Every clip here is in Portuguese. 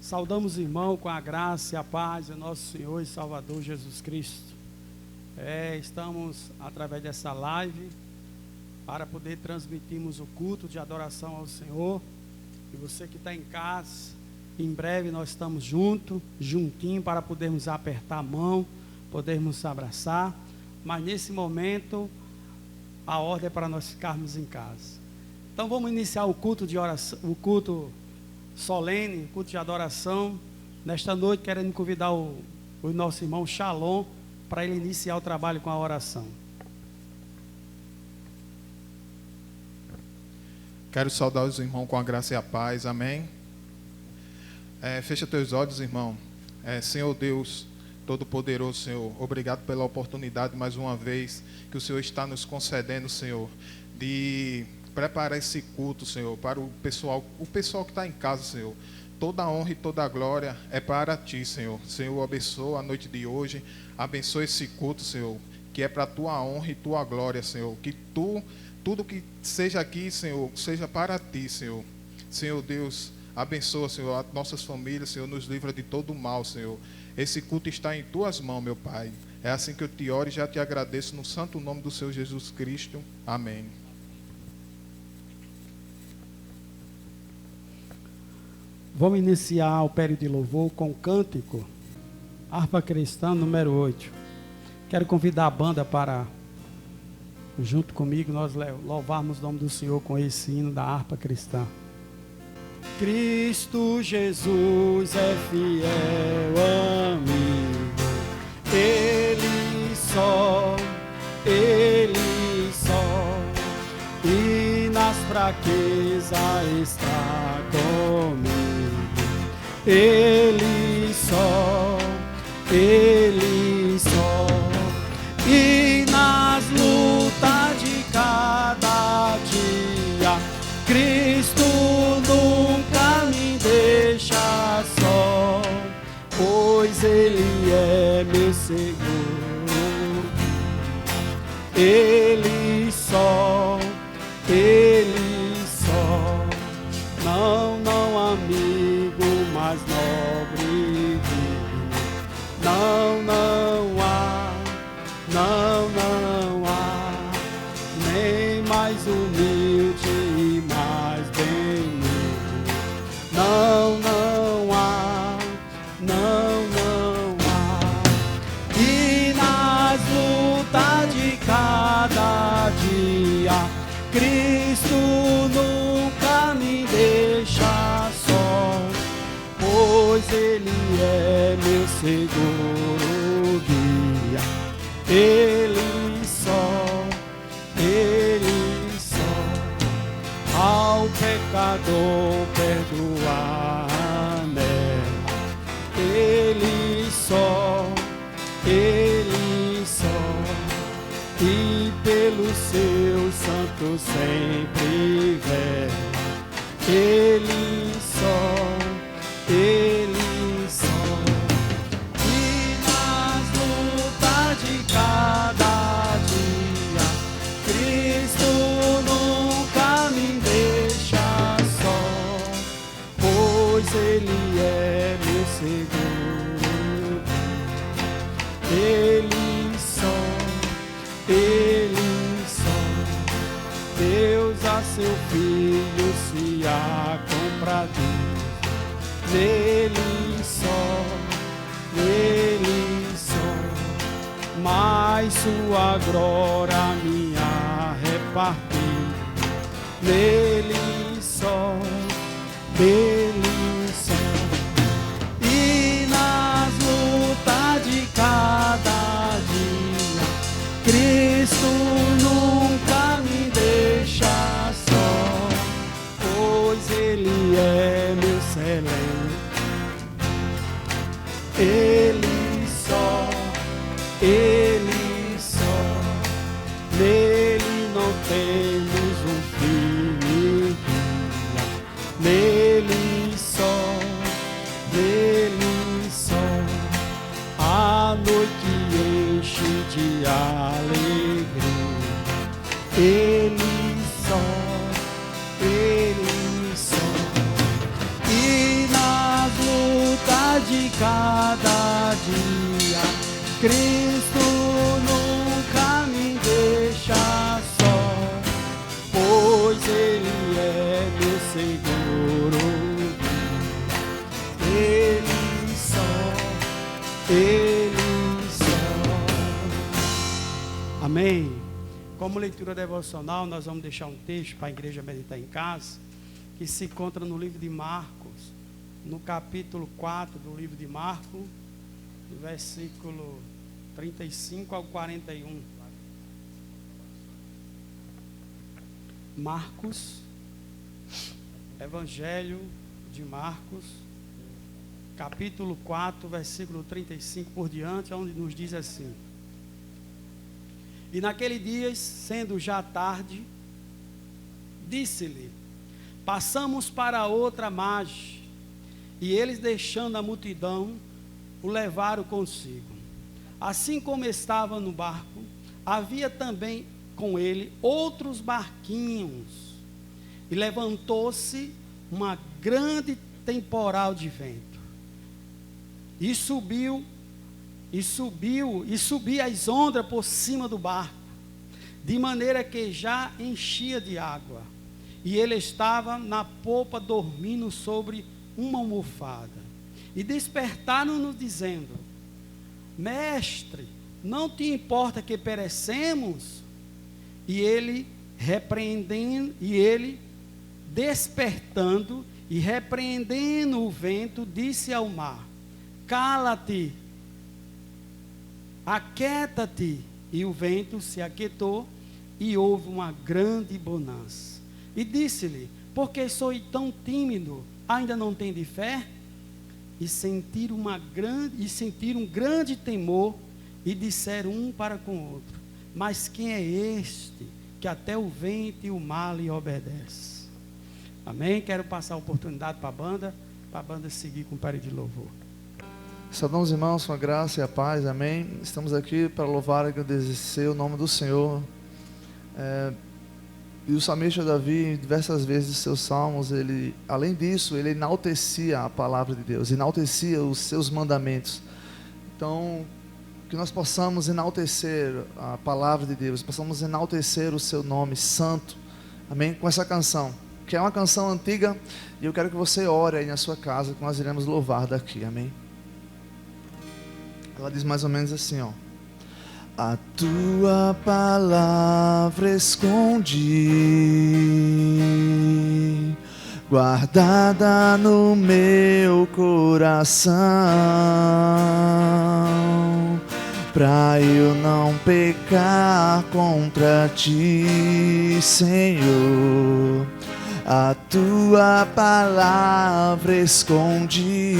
Saudamos o irmão com a graça e a paz do nosso Senhor e Salvador Jesus Cristo. Estamos através dessa live para poder transmitirmos o culto de adoração ao Senhor. E você que está em casa, em breve nós estamos juntinho para podermos apertar a mão, podermos abraçar. Mas nesse momento a ordem é para nós ficarmos em casa. Então vamos iniciar o culto de oração, o culto solene, culto de adoração. Nesta noite, querendo convidar o nosso irmão Shalom para ele iniciar o trabalho com a oração. Quero saudar os irmãos com a graça e a paz, amém? Fecha teus olhos, irmão. Senhor Deus Todo-Poderoso, Senhor, obrigado pela oportunidade mais uma vez que o Senhor está nos concedendo, Senhor, de preparar esse culto, Senhor, para o pessoal que está em casa, Senhor. Toda a honra e toda a glória é para Ti, Senhor. Senhor, abençoa a noite de hoje, abençoa esse culto, Senhor, que é para a Tua honra e Tua glória, Senhor. Que tudo que seja aqui, Senhor, seja para Ti, Senhor. Senhor Deus, abençoa, Senhor, as nossas famílias, Senhor, nos livra de todo o mal, Senhor. Esse culto está em Tuas mãos, meu Pai. É assim que eu te oro e já te agradeço no santo nome do Senhor Jesus Cristo. Amém. Vamos iniciar o período de louvor com o cântico Harpa Cristã número 8. Quero convidar a banda para, junto comigo, nós louvarmos o nome do Senhor com esse hino da harpa cristã. Cristo Jesus é fiel amigo, Ele só, e nas fraquezas está comigo. Ele só, e nas lutas de cada dia, Cristo nunca me deixa só, pois Ele é meu seguro. Ele só, não amigo, mas nobre digno. Não há, nem mais humilde e mais benigno. Não há. E nas lutas de cada dia, Cristo nunca me deixa só, pois Ele é meu seguro guia. Ele só, ao pecador perdoar nela. Ele só, e pelo seu santo sempre vela. Ele só, e nas lutas de cada dia, Cristo nunca me deixa só, pois Ele é meu seguro. Ele só, Deus a seu Filho se há comprador. Nele só, mas sua glória minha repartir. Nele só, e nas lutas de cada dia, Cristo nunca me deixa só, pois Ele é meu excelente. Ele só, nele não temos um fim. Nele só, a noite enche de alegria. Ele só, e nas lutas cada dia. Cristo nunca me deixa só, pois Ele é meu Senhor. Ele só, Ele só. Amém. Como leitura devocional, nós vamos deixar um texto para a igreja meditar em casa, que se encontra no livro de Marcos, no capítulo 4 do livro de Marcos, do versículo 35 ao 41. Marcos, Evangelho de Marcos, capítulo 4, versículo 35 por diante, onde nos diz assim: E naquele dia, sendo já tarde, disse-lhe: Passamos para outra margem. E eles, deixando a multidão, o levaram consigo. Assim como estava no barco, havia também com ele outros barquinhos. E levantou-se uma grande temporal de vento. E subia as ondas por cima do barco, de maneira que já enchia de água. E ele estava na popa, dormindo sobre uma almofada. E despertaram-nos, dizendo: Mestre, não te importa que perecemos? E ele despertando e repreendendo o vento, disse ao mar: Cala-te, aquieta-te. E o vento se aquietou, e houve uma grande bonança. E disse-lhe: Por que sois tão tímido? Ainda não tende fé? E sentiram um grande temor, e disseram um para com o outro: Mas quem é este que até o vento e o mar lhe obedece? Amém? Quero passar a oportunidade para a banda seguir com o período de louvor. Saudamos, irmãos, com a graça e a paz, amém? Estamos aqui para louvar e agradecer o nome do Senhor. E o salmista Davi, diversas vezes em seus salmos, além disso, ele enaltecia a palavra de Deus, enaltecia os seus mandamentos. Então, que nós possamos enaltecer a palavra de Deus, possamos enaltecer o seu nome santo, amém? Com essa canção, que é uma canção antiga, e eu quero que você ore aí na sua casa, que nós iremos louvar daqui, amém? Ela diz mais ou menos assim, ó: A tua palavra escondi, guardada no meu coração, pra eu não pecar contra ti, Senhor. A tua palavra escondi,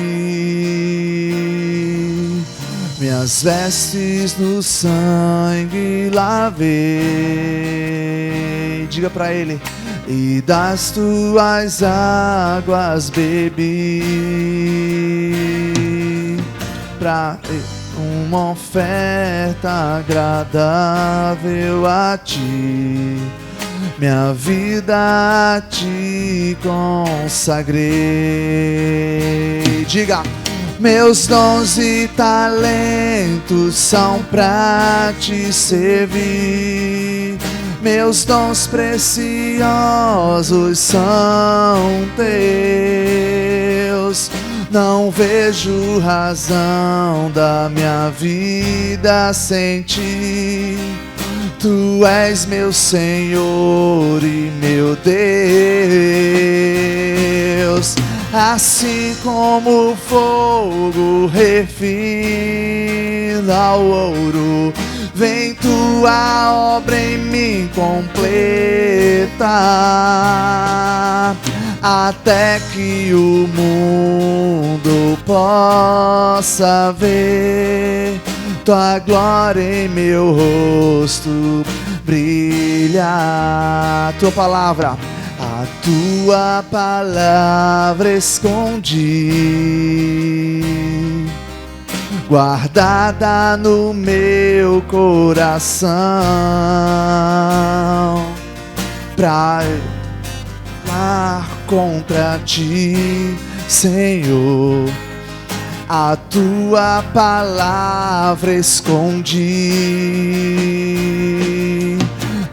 minhas vestes no sangue lavei. Diga para ele: E das tuas águas bebi, pra uma oferta agradável a ti, minha vida a ti consagrei. Diga: Meus dons e talentos são pra te servir, meus dons preciosos são teus. Não vejo razão da minha vida sem ti. Tu és meu Senhor e meu Deus. Assim como o fogo refina o ouro, vem tua obra em mim completa, até que o mundo possa ver tua glória em meu rosto brilha. Tua palavra, a tua palavra escondi, guardada no meu coração, pra lutar contra ti, Senhor. a tua palavra escondi,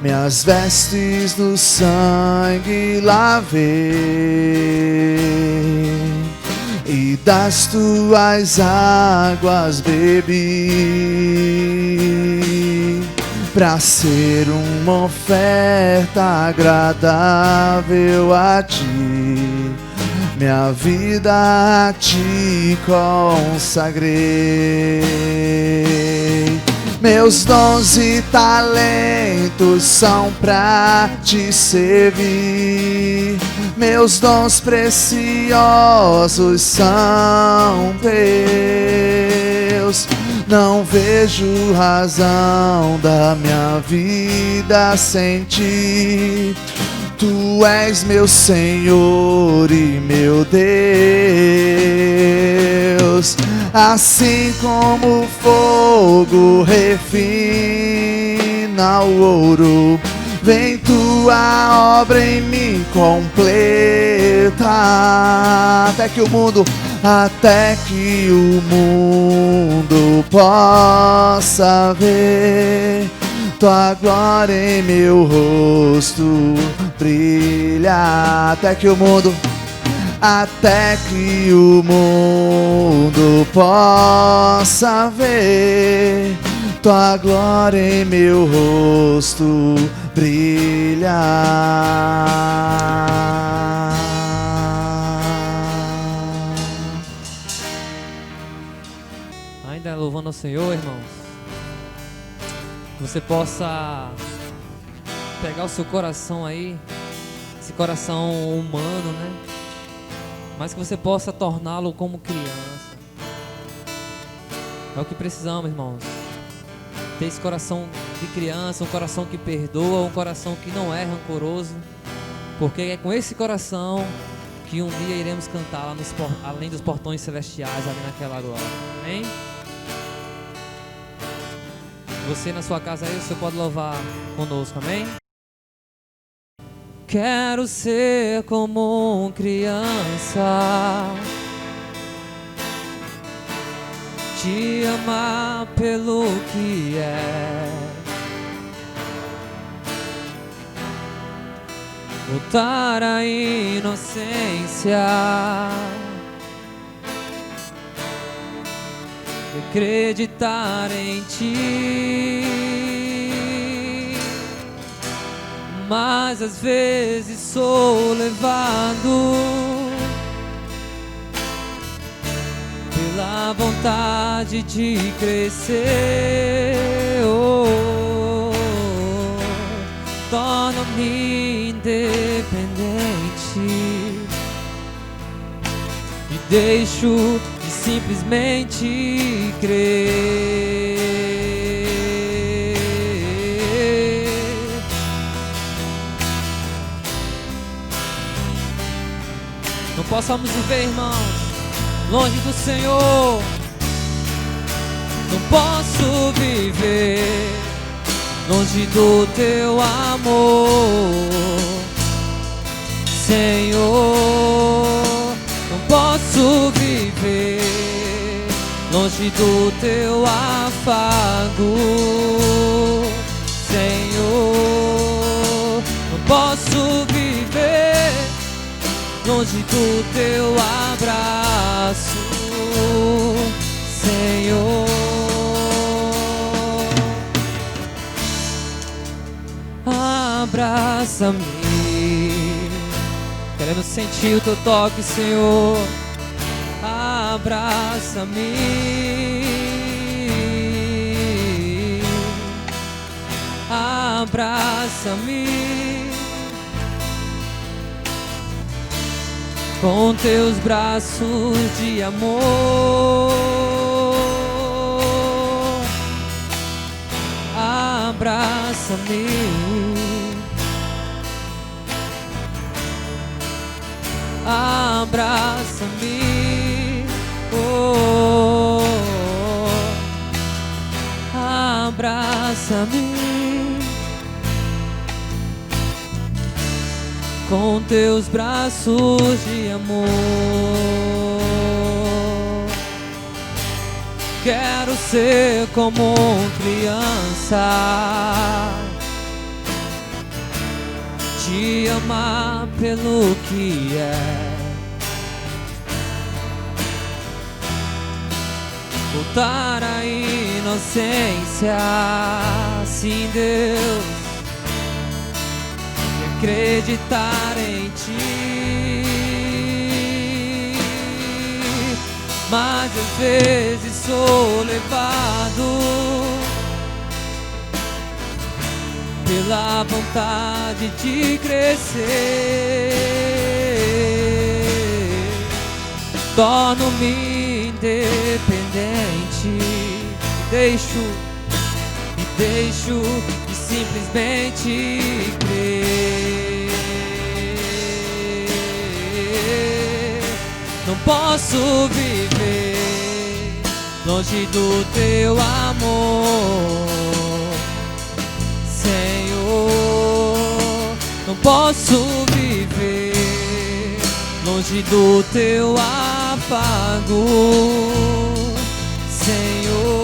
minhas vestes do sangue lavei, e das tuas águas bebi, pra ser uma oferta agradável a ti, minha vida a ti consagrei. Meus dons e talentos são pra te servir, meus dons preciosos são teus. Não vejo razão da minha vida sem ti. Tu és meu Senhor e meu Deus. Assim como o fogo refina o ouro, vem tua obra em mim completa, até que o mundo possa ver tua glória em meu rosto brilha, até que o mundo possa ver tua glória em meu rosto brilhar. Ainda louvando ao Senhor, irmãos, que você possa pegar o seu coração aí, esse coração humano, né? Mas que você possa torná-lo como criança. É o que precisamos, irmãos. Ter esse coração de criança, um coração que perdoa, um coração que não é rancoroso, porque é com esse coração que um dia iremos cantar lá além dos portões celestiais, ali naquela glória. Amém? Você na sua casa aí, você pode louvar conosco, amém? Quero ser como criança, te amar pelo que é, voltar à inocência, acreditar em ti. Mas às vezes sou levado pela vontade de crescer, torno-me independente e deixo de simplesmente crer. Não possamos viver, irmãos, longe do Senhor. Não posso viver longe do teu amor, Senhor. Não posso viver longe do teu afago, Senhor. Não posso viver longe do teu abraço, Senhor. Abraça-me, querendo sentir o teu toque, Senhor. Abraça-me, abraça-me com teus braços de amor. Abraça-me, abraça-me, oh, abraça-me com teus braços de amor. quero ser como criança, te amar pelo que é, voltar à inocência, sim, Deus, e acreditar em Ti. Mas às vezes sou levado pela vontade de crescer, torno-me independente, deixo de simplesmente crer. Não posso viver longe do Teu amor, Senhor. Não posso viver longe do Teu afago, Senhor.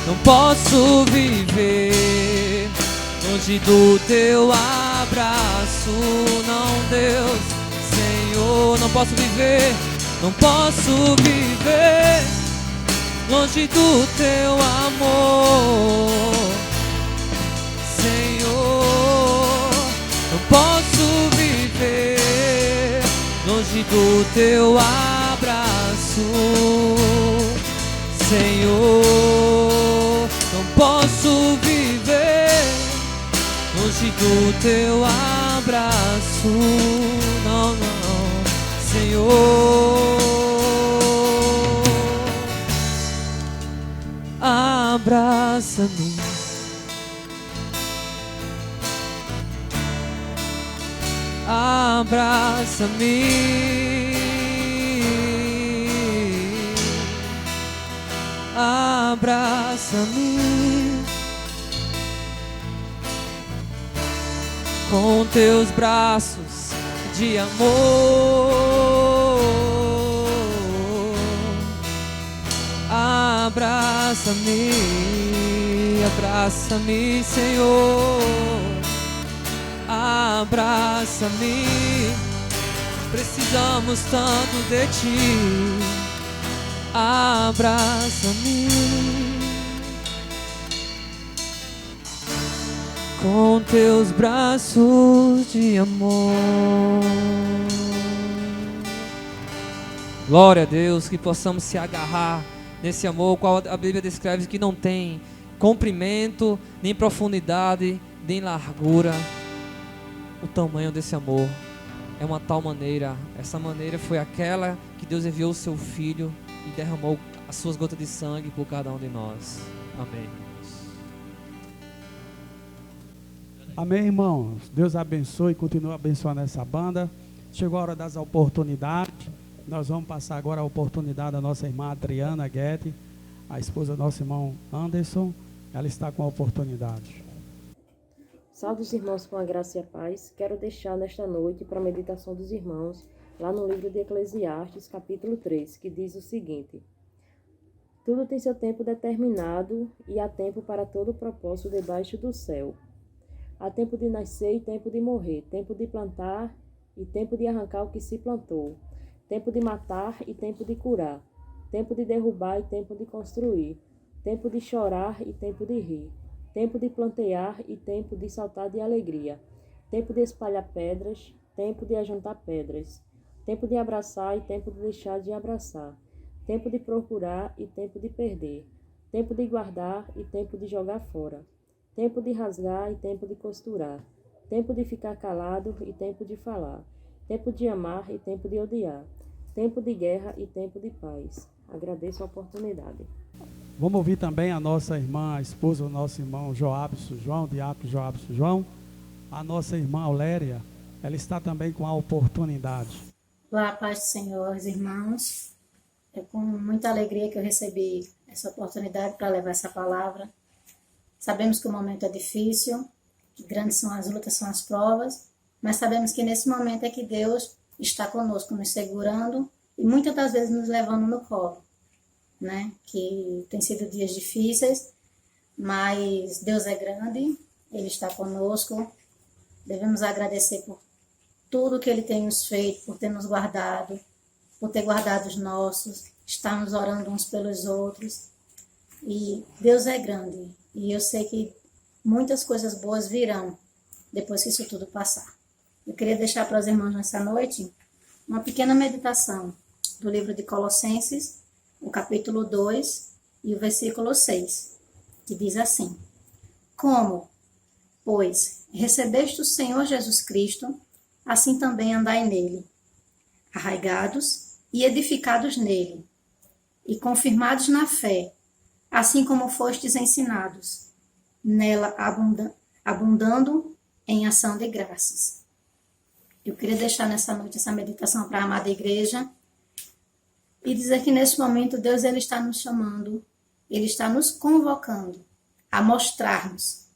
Não posso viver longe do Teu abraço, não, Deus, Senhor. Não posso viver longe do Teu amor, Senhor. Não posso viver longe do Teu abraço, Senhor. Não posso viver longe do Teu abraço, não, não, Senhor. Abraça-me, abraça-me, abraça-me com Teus braços de amor. Abraça-me, abraça-me, Senhor. Abraça-me, precisamos tanto de Ti. Abraça-me com Teus braços de amor. Glória a Deus, que possamos se agarrar nesse amor, qual a Bíblia descreve que não tem comprimento, nem profundidade, nem largura. O tamanho desse amor é uma tal maneira, essa maneira foi aquela que Deus enviou o Seu Filho e derramou as suas gotas de sangue por cada um de nós. Amém. Amém, irmãos. Deus abençoe e continue abençoando essa banda. Chegou a hora das oportunidades. Nós vamos passar agora a oportunidade à nossa irmã Adriana Guedes, a esposa do nosso irmão Anderson. Ela está com a oportunidade. Salve os irmãos com a graça e a paz. Quero deixar nesta noite para a meditação dos irmãos, lá no livro de Eclesiastes, capítulo 3, que diz o seguinte: Tudo tem seu tempo determinado e há tempo para todo propósito debaixo do céu. Há tempo de nascer e tempo de morrer, tempo de plantar e tempo de arrancar o que se plantou, tempo de matar e tempo de curar, tempo de derrubar e tempo de construir, tempo de chorar e tempo de rir, tempo de plantear e tempo de saltar de alegria, tempo de espalhar pedras, tempo de ajuntar pedras, tempo de abraçar e tempo de deixar de abraçar, tempo de procurar e tempo de perder, tempo de guardar e tempo de jogar fora, tempo de rasgar e tempo de costurar, tempo de ficar calado e tempo de falar, tempo de amar e tempo de odiar, tempo de guerra e tempo de paz. Agradeço a oportunidade. Vamos ouvir também a nossa irmã, a esposa do nosso irmão Joabson João, diácono Joabson João. A nossa irmã Auléria, ela está também com a oportunidade. Olá, paz do Senhor, irmãos. É com muita alegria que eu recebi essa oportunidade para levar essa palavra. Sabemos que o momento é difícil, que grandes são as lutas, são as provas, mas sabemos que nesse momento é que Deus está conosco, nos segurando e muitas das vezes nos levando no colo. né? Que tem sido dias difíceis, mas Deus é grande, Ele está conosco. Devemos agradecer por tudo que Ele tem nos feito, por ter nos guardado, por ter guardado os nossos, estarmos orando uns pelos outros. E Deus é grande, e eu sei que muitas coisas boas virão depois que isso tudo passar. Eu queria deixar para os irmãos nessa noite uma pequena meditação do livro de Colossenses, o capítulo 2 e o versículo 6, que diz assim: Como, pois, recebeste o Senhor Jesus Cristo, assim também andai nele, arraigados e edificados nele, e confirmados na fé, assim como fostes ensinados, nela abundando em ação de graças. Eu queria deixar nessa noite essa meditação para a amada igreja e dizer que nesse momento Deus ele está nos chamando, Ele está nos convocando a mostrarmos,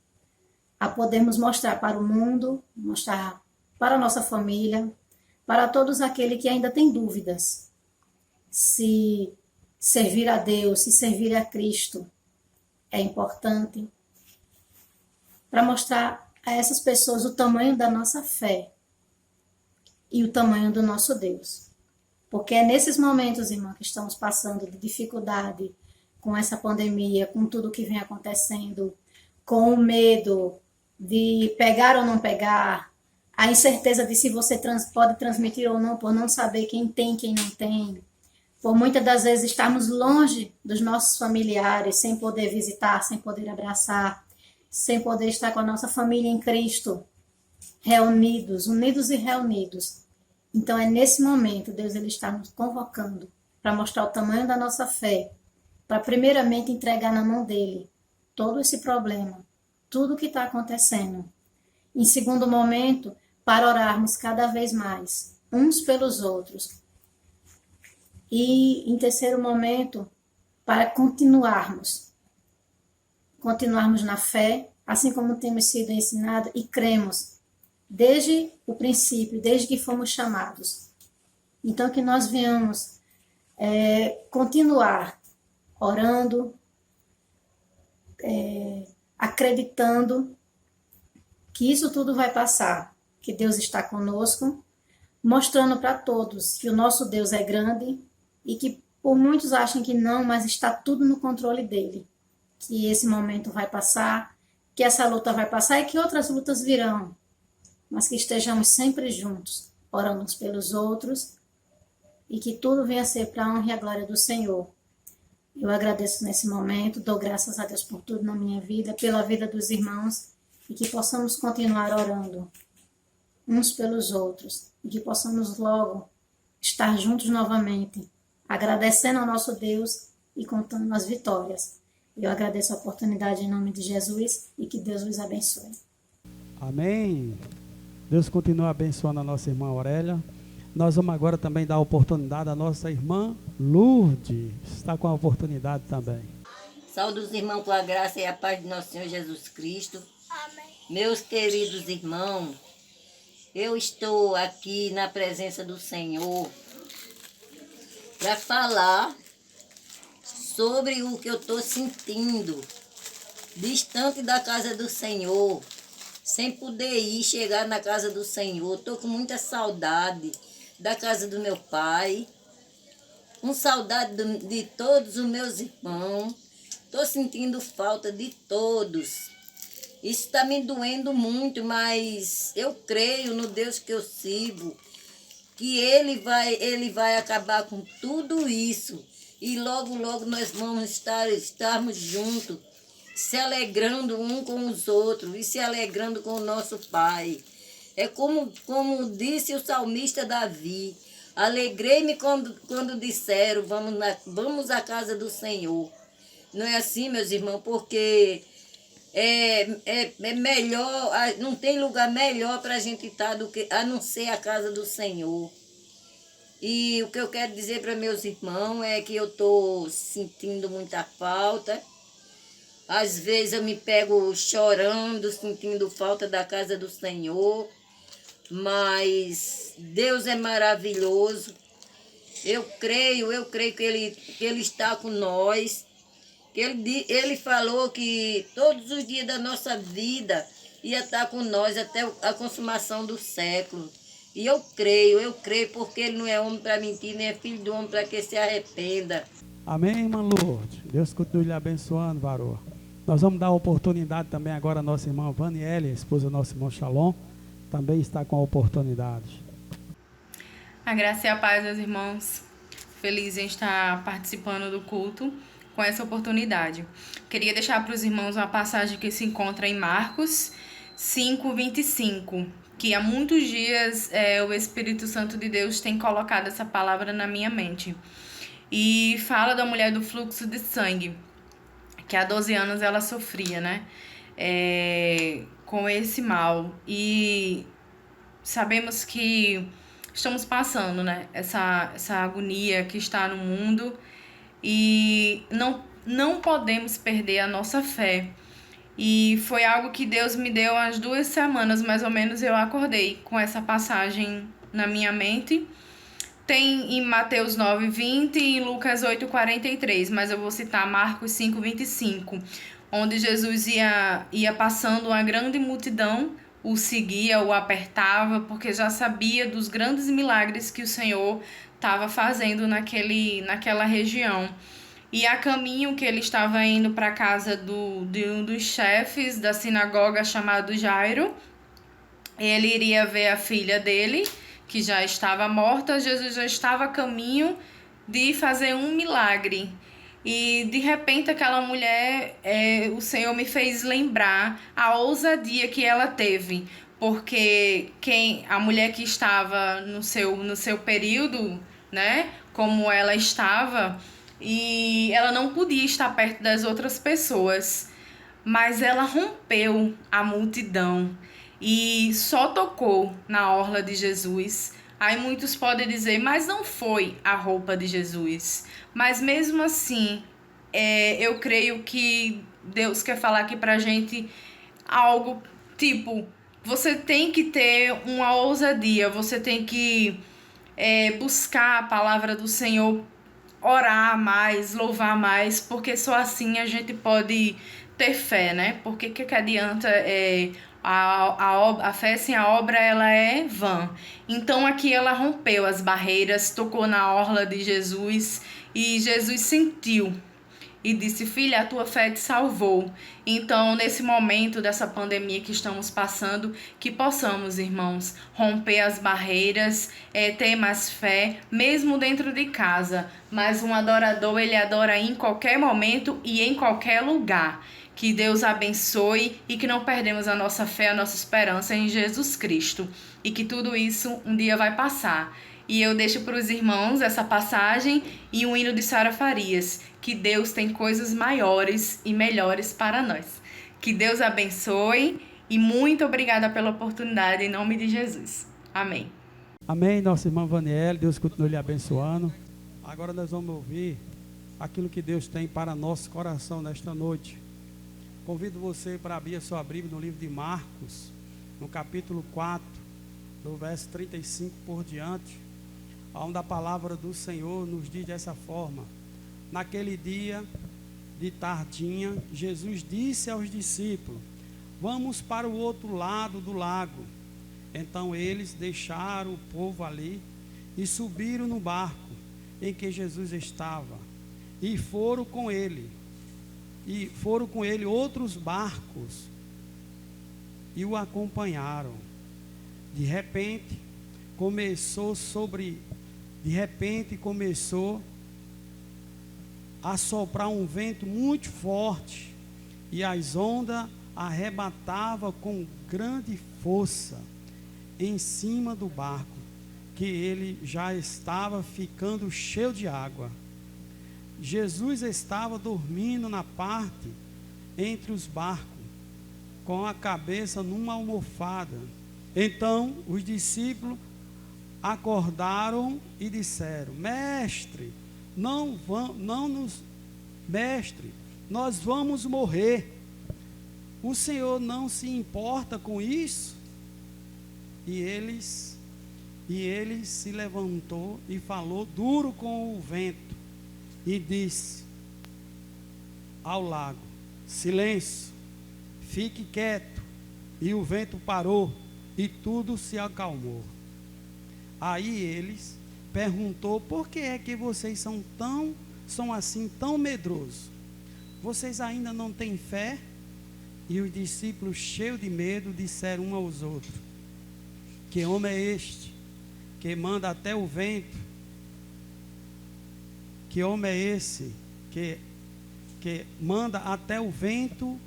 a podermos mostrar para o mundo, mostrar para a nossa família, para todos aqueles que ainda têm dúvidas se servir a Deus, se servir a Cristo é importante, para mostrar a essas pessoas o tamanho da nossa fé e o tamanho do nosso Deus. Porque é nesses momentos, irmã, que estamos passando de dificuldade com essa pandemia, com tudo que vem acontecendo, com o medo de pegar ou não pegar, a incerteza de se você pode transmitir ou não, por não saber quem tem, quem não tem, por muitas das vezes estarmos longe dos nossos familiares, sem poder visitar, sem poder abraçar, sem poder estar com a nossa família em Cristo, reunidos, unidos e reunidos. Então é nesse momento, Deus ele está nos convocando para mostrar o tamanho da nossa fé, para primeiramente entregar na mão dele todo esse problema, tudo o que está acontecendo. Em segundo momento, para orarmos cada vez mais, uns pelos outros. E em terceiro momento, para continuarmos na fé, assim como temos sido ensinados e cremos desde o princípio, desde que fomos chamados. Então, que nós venhamos continuar orando, acreditando que isso tudo vai passar, que Deus está conosco, mostrando para todos que o nosso Deus é grande e que por muitos acham que não, mas está tudo no controle dele, que esse momento vai passar, que essa luta vai passar e que outras lutas virão, mas que estejamos sempre juntos, orando uns pelos outros e que tudo venha a ser para a honra e a glória do Senhor. Eu agradeço nesse momento, dou graças a Deus por tudo na minha vida, pela vida dos irmãos e que possamos continuar orando uns pelos outros e que possamos logo estar juntos novamente, agradecendo ao nosso Deus e contando as vitórias. Eu agradeço a oportunidade em nome de Jesus e que Deus os abençoe. Amém. Deus continua abençoando a nossa irmã Aurélia. Nós vamos agora também dar a oportunidade à nossa irmã Lourdes. Está com a oportunidade também. Saúde os irmãos com a graça e a paz de nosso Senhor Jesus Cristo. Amém. Meus queridos irmãos, eu estou aqui na presença do Senhor para falar sobre o que eu estou sentindo, distante da casa do Senhor, sem poder ir chegar na casa do Senhor. Estou com muita saudade da casa do meu pai, com saudade de todos os meus irmãos. Estou sentindo falta de todos. Isso está me doendo muito, mas eu creio no Deus que eu sirvo, que Ele vai acabar com tudo isso. E logo, logo nós vamos estarmos juntos, se alegrando um com os outros e se alegrando com o nosso Pai. É como disse o salmista Davi: alegrei-me quando disseram, vamos à casa do Senhor. Não é assim, meus irmãos? Porque é melhor, não tem lugar melhor para a gente estar a não ser a casa do Senhor. E o que eu quero dizer para meus irmãos é que eu estou sentindo muita falta. Às vezes eu me pego chorando, sentindo falta da casa do Senhor. Mas Deus é maravilhoso. Eu creio que ele está com nós. Que ele falou que todos os dias da nossa vida ia estar com nós até a consumação do século. E eu creio porque ele não é homem para mentir, nem é filho do homem para que se arrependa. Amém, irmã Lourdes? Deus continue lhe abençoando, varô. Nós vamos dar a oportunidade também agora à nossa irmã Vaniele, a esposa do nosso irmão Shalom, também está com a oportunidade. A graça e a paz, meus irmãos. Feliz em estar participando do culto com essa oportunidade. Queria deixar para os irmãos uma passagem que se encontra em Marcos 5:25, que há muitos dias o Espírito Santo de Deus tem colocado essa palavra na minha mente. E fala da mulher do fluxo de sangue, que há 12 anos ela sofria, né? Com esse mal. E sabemos que estamos passando, né? Essa agonia que está no mundo. E não podemos perder a nossa fé. E foi algo que Deus me deu há 2 semanas, mais ou menos, eu acordei com essa passagem na minha mente. Tem em Mateus 9:20 e em Lucas 8:43, mas eu vou citar Marcos 5:25, onde Jesus ia passando, uma grande multidão o seguia, o apertava, porque já sabia dos grandes milagres que o Senhor estava fazendo naquela região. E a caminho que ele estava indo para a casa de um dos chefes da sinagoga chamado Jairo, ele iria ver a filha dele, que já estava morta. Jesus já estava a caminho de fazer um milagre. E de repente aquela mulher, o Senhor me fez lembrar a ousadia que ela teve, porque a mulher que estava no seu período, né, como ela estava, e ela não podia estar perto das outras pessoas, mas ela rompeu a multidão e só tocou na orla de Jesus. Aí muitos podem dizer, mas não foi a roupa de Jesus. Mas mesmo assim, eu creio que Deus quer falar aqui pra gente algo tipo, você tem que ter uma ousadia, você tem que buscar a palavra do Senhor, orar mais, louvar mais, porque só assim a gente pode ter fé, né? Porque que adianta a fé sem a obra, ela é vã. Então aqui ela rompeu as barreiras, tocou na orla de Jesus e Jesus sentiu e disse, filha, a tua fé te salvou. Então, nesse momento dessa pandemia que estamos passando, que possamos, irmãos, romper as barreiras, ter mais fé, mesmo dentro de casa. Mas um adorador, ele adora em qualquer momento e em qualquer lugar. Que Deus abençoe e que não perdemos a nossa fé, a nossa esperança em Jesus Cristo. E que tudo isso um dia vai passar. E eu deixo para os irmãos essa passagem e um hino de Sara Farias, que Deus tem coisas maiores e melhores para nós. Que Deus abençoe e muito obrigada pela oportunidade, em nome de Jesus. Amém. Amém, nossa irmã Vaniele, Deus continue lhe abençoando. Agora nós vamos ouvir aquilo que Deus tem para nosso coração nesta noite. Convido você para abrir a sua Bíblia no livro de Marcos, no capítulo 4, do verso 35 por diante, onde a palavra do Senhor nos diz dessa forma. Naquele dia de tardinha, Jesus disse aos discípulos, vamos para o outro lado do lago. Então eles deixaram o povo ali e subiram no barco em que Jesus estava. E foram com ele outros barcos e o acompanharam. De repente começou a soprar um vento muito forte e as ondas arrebatavam com grande força em cima do barco, que ele já estava ficando cheio de água. Jesus estava dormindo na parte entre os barcos, com a cabeça numa almofada. Então os discípulos acordaram e disseram, Mestre, nós vamos morrer. O Senhor não se importa com isso? E E ele se levantou e falou duro com o vento e disse ao lago: silêncio, fique quieto. E o vento parou e tudo se acalmou. Aí eles perguntou: por que é que vocês são assim tão medrosos? Vocês ainda não têm fé? E os discípulos, cheios de medo, disseram uns aos outros: que homem é este que manda até o vento? Que homem é esse que manda até o vento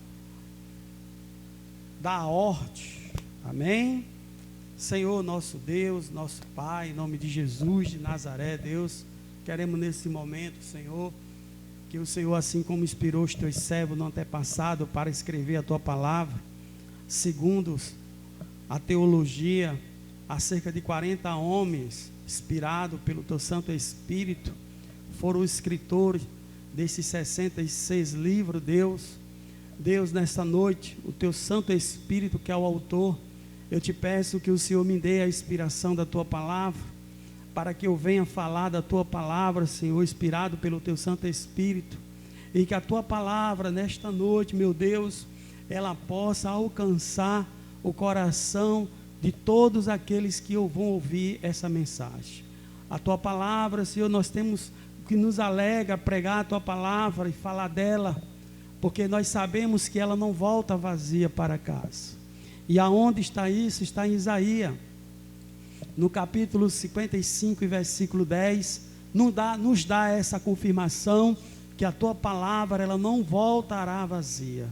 da ordem? Amém? Senhor, nosso Deus, nosso Pai, em nome de Jesus de Nazaré, Deus, queremos nesse momento, Senhor, que o Senhor, assim como inspirou os teus servos no antepassado para escrever a tua palavra, segundo a teologia, há cerca de 40 homens, inspirados pelo teu Santo Espírito, foram os escritores desses 66 livros, Deus, nesta noite, o teu Santo Espírito, que é o autor, eu te peço que o Senhor me dê a inspiração da tua palavra, para que eu venha falar da tua palavra, Senhor, inspirado pelo teu Santo Espírito, e que a tua palavra, nesta noite, meu Deus, ela possa alcançar o coração de todos aqueles que vão ouvir essa mensagem. A tua palavra, Senhor, nós temos que nos alegra pregar a tua palavra e falar dela, porque nós sabemos que ela não volta vazia para casa. E aonde está isso? Está em Isaías, no capítulo 55 e versículo 10, nos dá essa confirmação, que a tua palavra, ela não voltará vazia,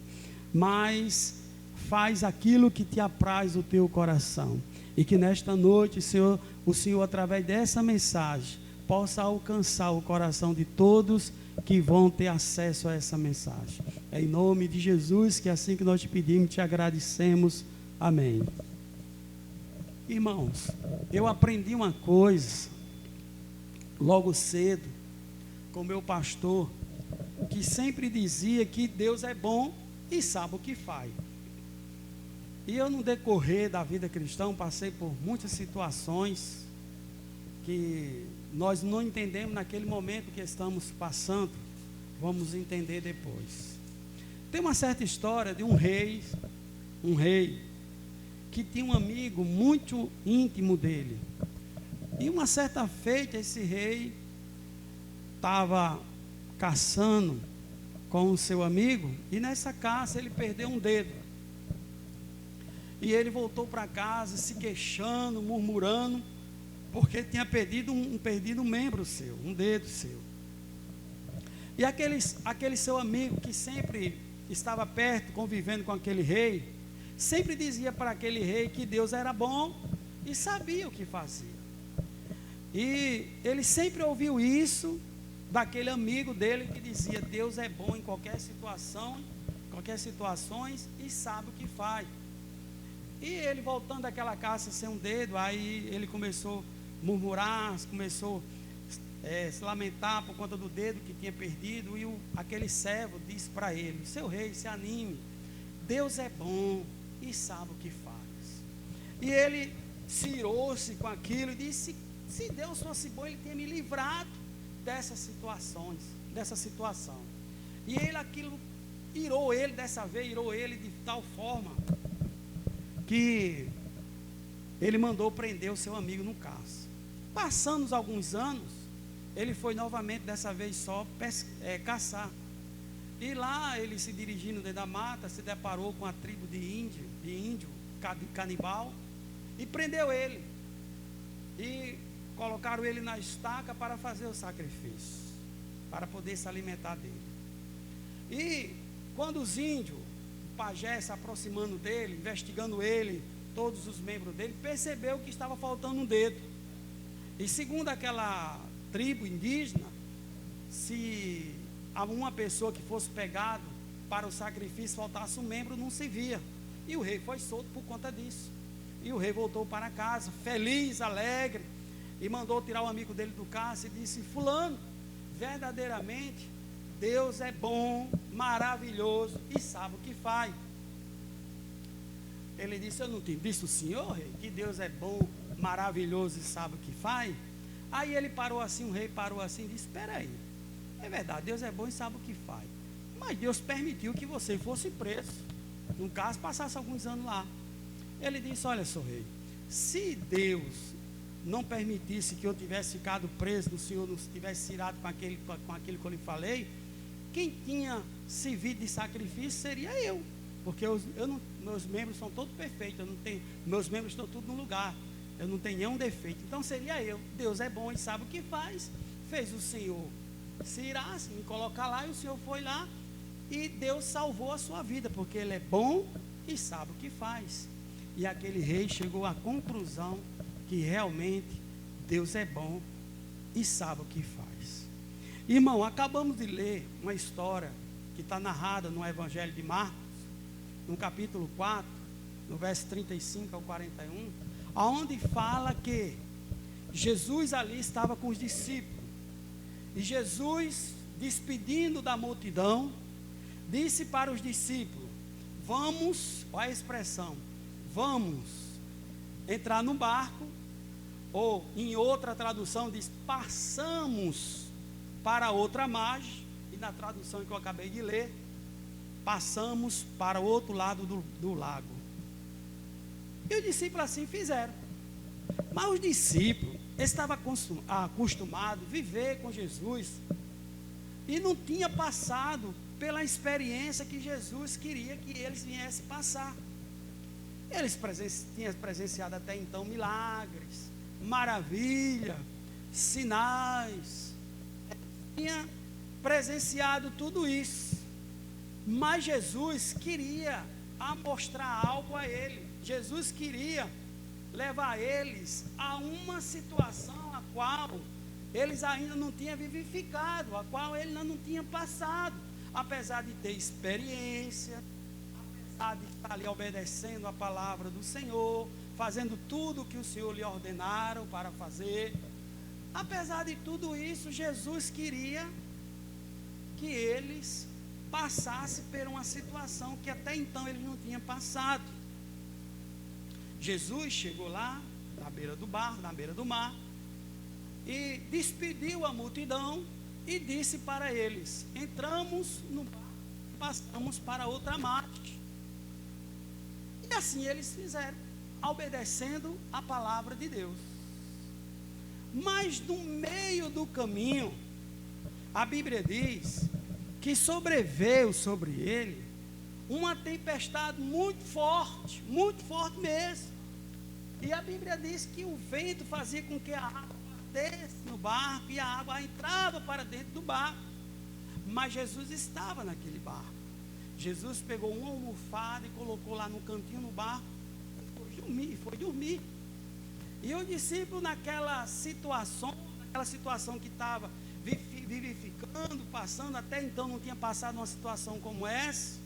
mas faz aquilo que te apraz o teu coração. E que nesta noite, Senhor, o Senhor, através dessa mensagem, possa alcançar o coração de todos que vão ter acesso a essa mensagem. É em nome de Jesus que assim que nós te pedimos, te agradecemos. Amém. Irmãos, eu aprendi uma coisa logo cedo com meu pastor, que sempre dizia que Deus é bom e sabe o que faz. E eu, no decorrer da vida cristã, passei por muitas situações que nós não entendemos naquele momento que estamos passando, vamos entender depois. Tem uma certa história de um rei que tinha um amigo muito íntimo dele. E uma certa feita, esse rei estava caçando com o seu amigo, e nessa caça ele perdeu um dedo. E ele voltou para casa se queixando, murmurando, porque tinha perdido um membro seu, um dedo seu. E aquele seu amigo que sempre estava perto, convivendo com aquele rei, sempre dizia para aquele rei que Deus era bom e sabia o que fazia. E ele sempre ouviu isso daquele amigo dele que dizia: Deus é bom em qualquer situação, situações, e sabe o que faz. E ele, voltando daquela caça sem um dedo, aí ele começou a murmurar, começou a se lamentar por conta do dedo que tinha perdido. E aquele servo disse para ele: seu rei, se anime, Deus é bom e sabe o que faz. E ele se irou-se com aquilo e disse: se Deus fosse bom, ele tinha me livrado dessa situação. E aquilo irou ele dessa vez, de tal forma que ele mandou prender o seu amigo no caso. Passando alguns anos, ele foi novamente, dessa vez só, caçar. E lá, ele se dirigindo dentro da mata, se deparou com a tribo de índio canibal, e prendeu ele. E colocaram ele na estaca para fazer o sacrifício, para poder se alimentar dele. E quando os índios, o pajé se aproximando dele, investigando ele, todos os membros dele, percebeu que estava faltando um dedo. E segundo aquela tribo indígena, se a uma pessoa que fosse pegado para o sacrifício faltasse um membro, não se via. E o rei foi solto por conta disso. E o rei voltou para casa, feliz, alegre, e mandou tirar o amigo dele do caça e disse: fulano, verdadeiramente Deus é bom, maravilhoso e sabe o que faz. Ele disse: eu não te disse o senhor, rei, que Deus é bom, maravilhoso e sabe o que faz. Aí ele parou assim, o rei parou assim e disse: espera aí, é verdade, Deus é bom e sabe o que faz, mas Deus permitiu que você fosse preso, no caso passasse alguns anos lá. Ele disse: olha, sou rei, se Deus não permitisse que eu tivesse ficado preso, o Senhor não tivesse irado com aquilo que eu lhe falei, quem tinha servido de sacrifício seria eu, porque meus membros são todos perfeitos, meus membros estão todos no lugar, eu não tenho nenhum defeito, então seria eu. Deus é bom e sabe o que faz, fez o Senhor se irasse, me colocar lá, e o Senhor foi lá, e Deus salvou a sua vida, porque Ele é bom e sabe o que faz. E aquele rei chegou à conclusão que realmente Deus é bom e sabe o que faz. Irmão, acabamos de ler uma história que está narrada no Evangelho de Marcos, no capítulo 4, no verso 35 ao 41, aonde fala que Jesus ali estava com os discípulos, e Jesus, despedindo da multidão, disse para os discípulos: vamos, olha a expressão, vamos entrar no barco, ou em outra tradução diz: passamos para outra margem, e na tradução que eu acabei de ler, passamos para o outro lado do lago. E os discípulos assim fizeram. Mas os discípulos estavam acostumados a viver com Jesus e não tinha passado pela experiência que Jesus queria que eles viessem passar. Eles tinham presenciado até então milagres, maravilha, sinais, tinha presenciado tudo isso, mas Jesus queria mostrar algo a ele. Jesus queria levar eles a uma situação a qual eles ainda não tinham vivificado, a qual ele ainda não tinha passado, apesar de ter experiência, apesar de estar ali obedecendo a palavra do Senhor, fazendo tudo o que o Senhor lhe ordenaram para fazer. Apesar de tudo isso, Jesus queria que eles passassem por uma situação que até então eles não tinham passado. Jesus chegou lá, na beira do mar, e despediu a multidão e disse para eles: entramos no barco, passamos para outra margem. E assim eles fizeram, obedecendo a palavra de Deus. Mas no meio do caminho, a Bíblia diz que sobreveio sobre ele uma tempestade muito forte mesmo. E a Bíblia diz que o vento fazia com que a água batesse no barco e a água entrava para dentro do barco. Mas Jesus estava naquele barco. Jesus pegou uma almofada e colocou lá no cantinho no barco e foi dormir. E o discípulo naquela situação que estava vivificando, passando, até então não tinha passado uma situação como essa.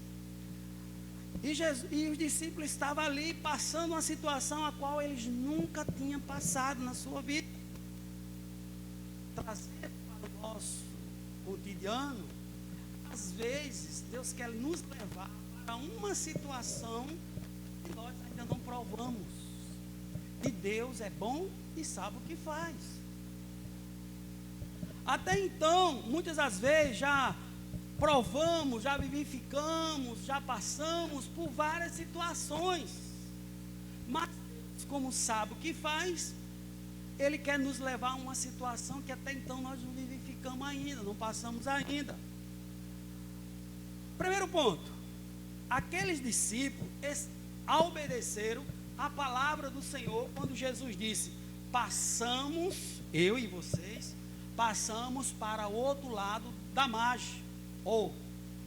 E os discípulos estavam ali passando uma situação a qual eles nunca tinham passado na sua vida. Trazendo para o nosso cotidiano, às vezes Deus quer nos levar para uma situação que nós ainda não provamos. E Deus é bom e sabe o que faz. Até então, muitas das vezes já provamos, já vivificamos, já passamos por várias situações. Mas Deus, como sabe o que faz, Ele quer nos levar a uma situação que até então nós não vivificamos ainda, não passamos ainda. Primeiro ponto: aqueles discípulos obedeceram a palavra do Senhor quando Jesus disse: passamos, eu e vocês, passamos para o outro lado da margem. Ou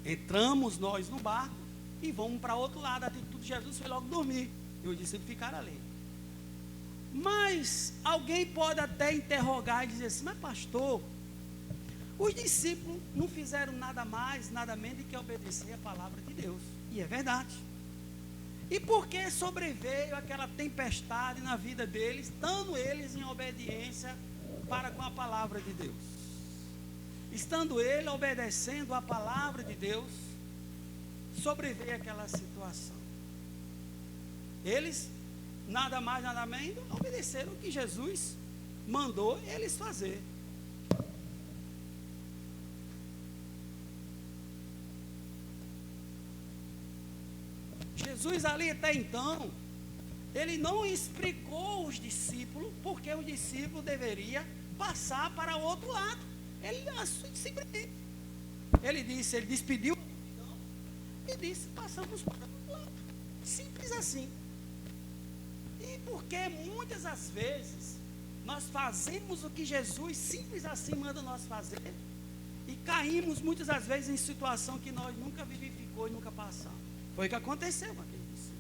entramos nós no barco e vamos para o outro lado. A atitude de Jesus foi logo dormir, e os discípulos ficaram ali. Mas alguém pode até interrogar e dizer assim: mas pastor, os discípulos não fizeram nada mais, nada menos do que obedecer a palavra de Deus. E é verdade. E por que sobreveio aquela tempestade na vida deles, estando eles em obediência para com a palavra de Deus? Estando ele obedecendo a palavra de Deus, sobreveio aquela situação. Eles nada mais, nada menos, obedeceram o que Jesus mandou eles fazer. Jesus ali até então, ele não explicou os discípulos porque o discípulo deveria passar para o outro lado. Ele simplesmente, ele despediu e disse, passamos para o outro lado. Simples assim. E porque muitas das vezes nós fazemos o que Jesus simples assim manda nós fazer e caímos muitas das vezes em situação que nós nunca vivificou e nunca passamos. Foi o que aconteceu com aquele discípulo.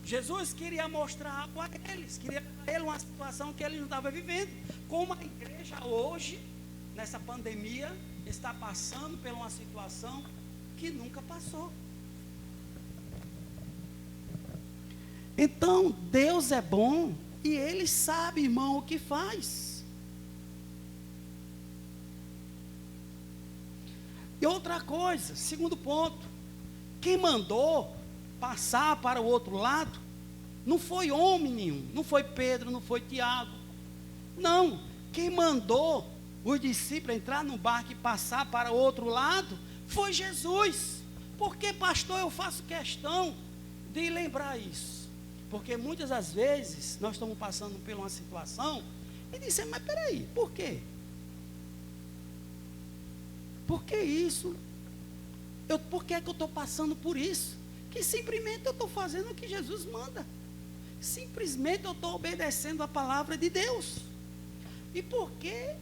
Jesus queria mostrar para eles, queria dar a ele uma situação que ele não estava vivendo. Como a igreja hoje, nessa pandemia, está passando por uma situação que nunca passou. Então, Deus é bom e Ele sabe, irmão, o que faz. E outra coisa, segundo ponto, quem mandou passar para o outro lado não foi homem nenhum, não foi Pedro, não foi Tiago. Não, quem mandou os discípulos entrar no barco e passar para o outro lado foi Jesus. Porque, pastor, eu faço questão de lembrar isso. Porque muitas das vezes nós estamos passando por uma situação e dizemos, mas peraí, por quê? Por que isso? Por que é que eu estou passando por isso? Que simplesmente eu estou fazendo o que Jesus manda. Simplesmente eu estou obedecendo a palavra de Deus. E por que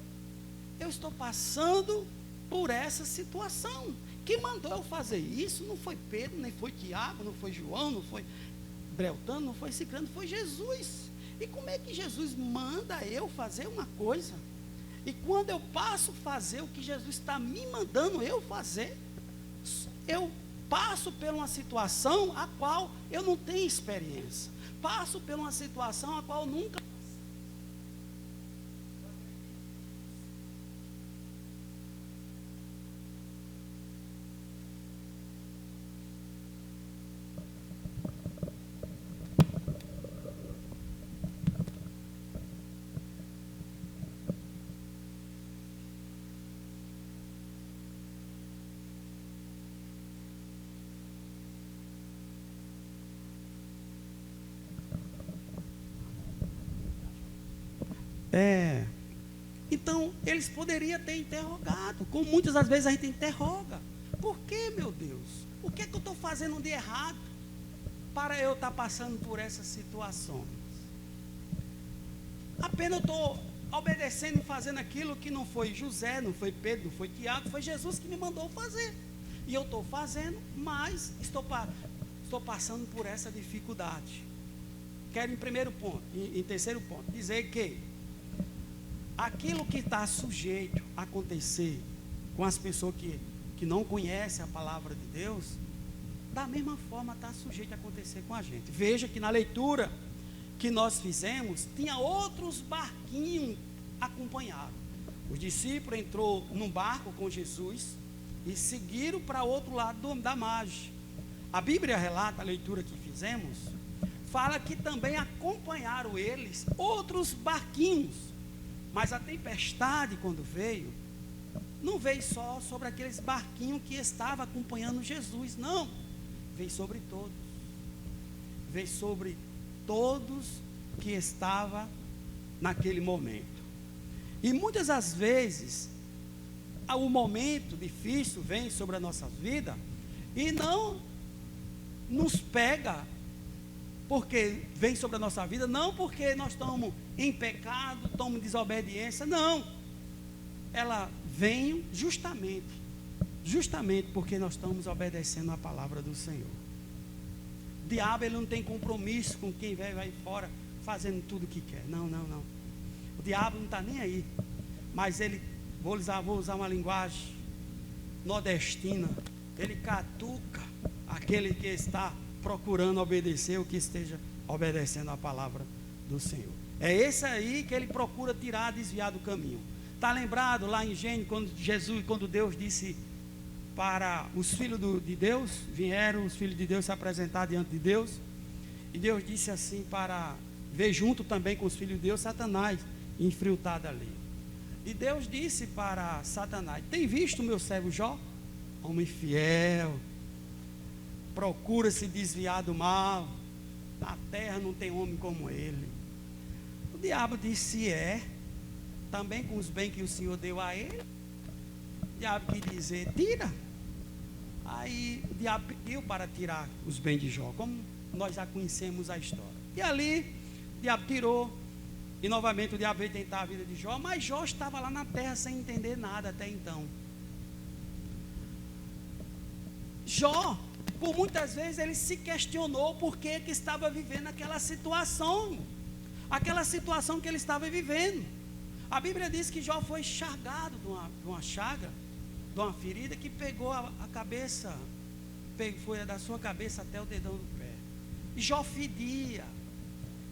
eu estou passando por essa situação? Quem mandou eu fazer isso não foi Pedro, nem foi Tiago, não foi João, não foi Beltrano, não foi Cicrano, foi Jesus. E como é que Jesus manda eu fazer uma coisa? E quando eu passo a fazer o que Jesus está me mandando eu fazer, eu passo por uma situação a qual eu não tenho experiência. Passo por uma situação a qual eu nunca. Então, eles poderiam ter interrogado, como muitas das vezes a gente interroga. Por que, meu Deus? O que é que eu estou fazendo de errado para eu estar passando por essas situações? Apenas eu estou obedecendo e fazendo aquilo que não foi José, não foi Pedro, não foi Tiago, foi Jesus que me mandou fazer. E eu estou fazendo, mas estou passando por essa dificuldade. Quero em primeiro ponto, em terceiro ponto, dizer que aquilo que está sujeito a acontecer com as pessoas que não conhecem a palavra de Deus, da mesma forma está sujeito a acontecer com a gente. Veja que na leitura que nós fizemos, tinha outros barquinhos acompanhados. Os discípulos entrou num barco com Jesus e seguiram para o outro lado da margem. A Bíblia relata, a leitura que fizemos, fala que também acompanharam eles outros barquinhos. Mas a tempestade, quando veio, não veio só sobre aqueles barquinhos que estavam acompanhando Jesus, não. Veio sobre todos. Veio sobre todos que estavam naquele momento. E muitas das vezes, o momento difícil vem sobre a nossa vida e não nos pega porque vem sobre a nossa vida, não porque nós estamos em pecado, estamos em desobediência, não. Ela vem justamente porque nós estamos obedecendo a palavra do Senhor. O diabo, ele não tem compromisso com quem vai fora fazendo tudo o que quer, não. O diabo não está nem aí, mas ele, vou usar uma linguagem nordestina, ele catuca aquele que está procurando obedecer, o que esteja obedecendo a palavra do Senhor. É esse aí que ele procura tirar, desviar do caminho. Está lembrado lá em Gênesis, quando Deus disse para os filhos de Deus, vieram os filhos de Deus se apresentar diante de Deus, E Deus disse assim para ver junto também com os filhos de Deus Satanás infiltrado ali. E Deus disse para Satanás: tem visto o meu servo Jó? Homem fiel, procura se desviar do mal, na terra não tem homem como ele. O diabo disse: também com os bens que o Senhor deu a ele. O diabo quis dizer: tira. Aí o diabo pediu para tirar os bens de Jó, como nós já conhecemos a história. E ali o diabo tirou, e novamente o diabo veio tentar a vida de Jó, mas Jó estava lá na terra sem entender nada até então. Jó, por muitas vezes, ele se questionou por que estava vivendo aquela situação que ele estava vivendo. A Bíblia diz que Jó foi chargado de uma chaga, de uma ferida que pegou a cabeça, foi da sua cabeça até o dedão do pé. E Jó fedia.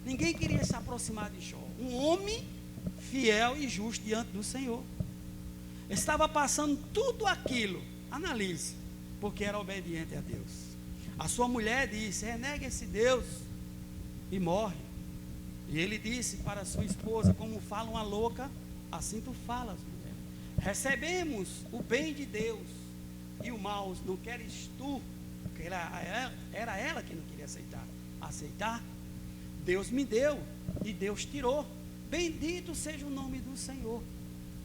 Ninguém queria se aproximar de Jó. Um homem fiel e justo diante do Senhor. Estava passando tudo aquilo. Analise, porque era obediente a Deus. A sua mulher disse: renega esse Deus e morre. E ele disse para sua esposa: como fala uma louca, assim tu falas, mulher. Recebemos o bem de Deus e o mal não queres tu. Porque era ela que não queria aceitar. Deus me deu e Deus tirou. Bendito seja o nome do Senhor.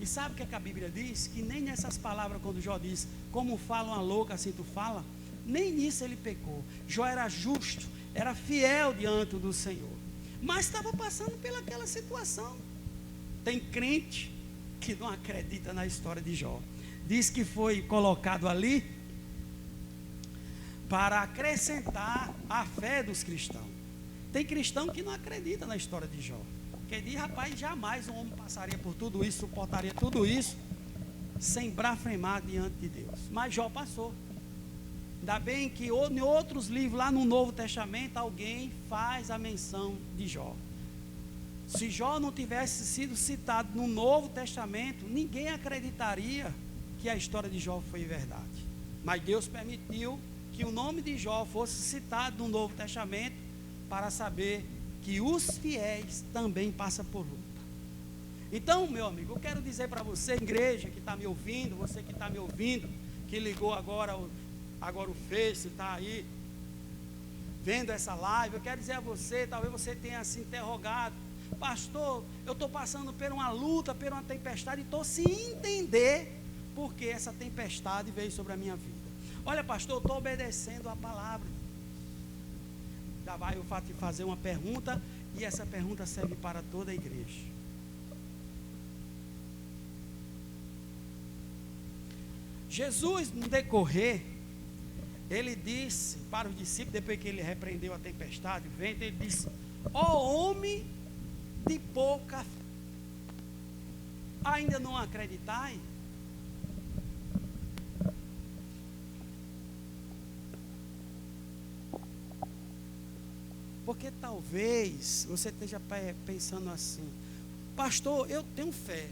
E sabe o que a Bíblia diz? Que nem nessas palavras, quando Jó diz: como fala uma louca, assim tu fala, nem nisso ele pecou. Jó era justo, era fiel diante do Senhor, mas estava passando pelaquela situação. Tem crente que não acredita na história de Jó. Diz que foi colocado ali para acrescentar a fé dos cristãos. Tem cristão que não acredita na história de Jó, que diz: rapaz, jamais um homem passaria por tudo isso, suportaria tudo isso sem blasfemar diante de Deus. Mas Jó passou. Ainda bem que em outros livros, lá no Novo Testamento, alguém faz a menção de Jó. Se Jó não tivesse sido citado no Novo Testamento, ninguém acreditaria que a história de Jó foi verdade. Mas Deus permitiu que o nome de Jó fosse citado no Novo Testamento, para saber que os fiéis também passam por luta. Então, meu amigo, eu quero dizer para você, igreja que está me ouvindo, você que está me ouvindo, que ligou agora o Face, está aí vendo essa live, eu quero dizer a você, talvez você tenha se interrogado: pastor, eu estou passando por uma luta, por uma tempestade, e estou sem entender porque essa tempestade veio sobre a minha vida. Olha, pastor, eu estou obedecendo a palavra. Já vai eu te fazer uma pergunta, e essa pergunta serve para toda a igreja. Jesus, no decorrer, ele disse para os discípulos, depois que ele repreendeu a tempestade, o vento, ele disse: ó homem de pouca fé, ainda não acreditai? Porque talvez você esteja pensando assim: pastor, eu tenho fé,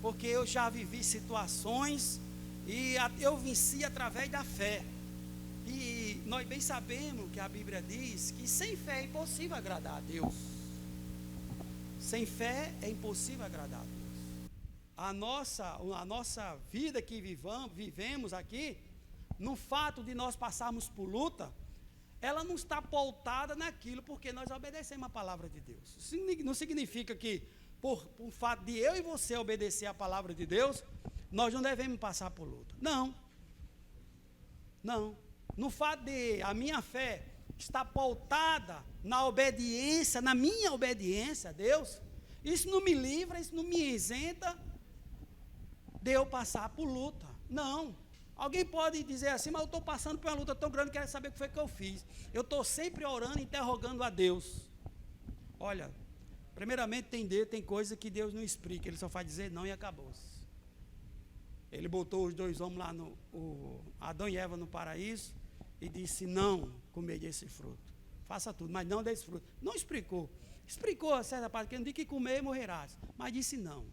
porque eu já vivi situações e eu venci através da fé. E nós bem sabemos que a Bíblia diz que sem fé é impossível agradar a Deus. Sem fé é impossível agradar a Deus. A nossa vida que vivemos aqui, no fato de nós passarmos por luta, ela não está pautada naquilo porque nós obedecemos a palavra de Deus. Isso não significa que por fato de eu e você obedecer a palavra de Deus, nós não devemos passar por luta. Não. No fato de a minha fé estar pautada na obediência, na minha obediência a Deus, isso não me livra, isso não me isenta de eu passar por luta. Não. Alguém pode dizer assim: mas eu estou passando por uma luta tão grande, quero saber o que foi que eu fiz. Eu estou sempre orando, interrogando a Deus. Olha, primeiramente tem coisa que Deus não explica, Ele só faz dizer não e acabou-se. Ele botou os dois homens lá, Adão e Eva no paraíso, e disse: não comer desse fruto. Faça tudo, mas não desse fruto. Não explicou. Explicou a certa parte, que não disse que comer e morrerás, mas disse não.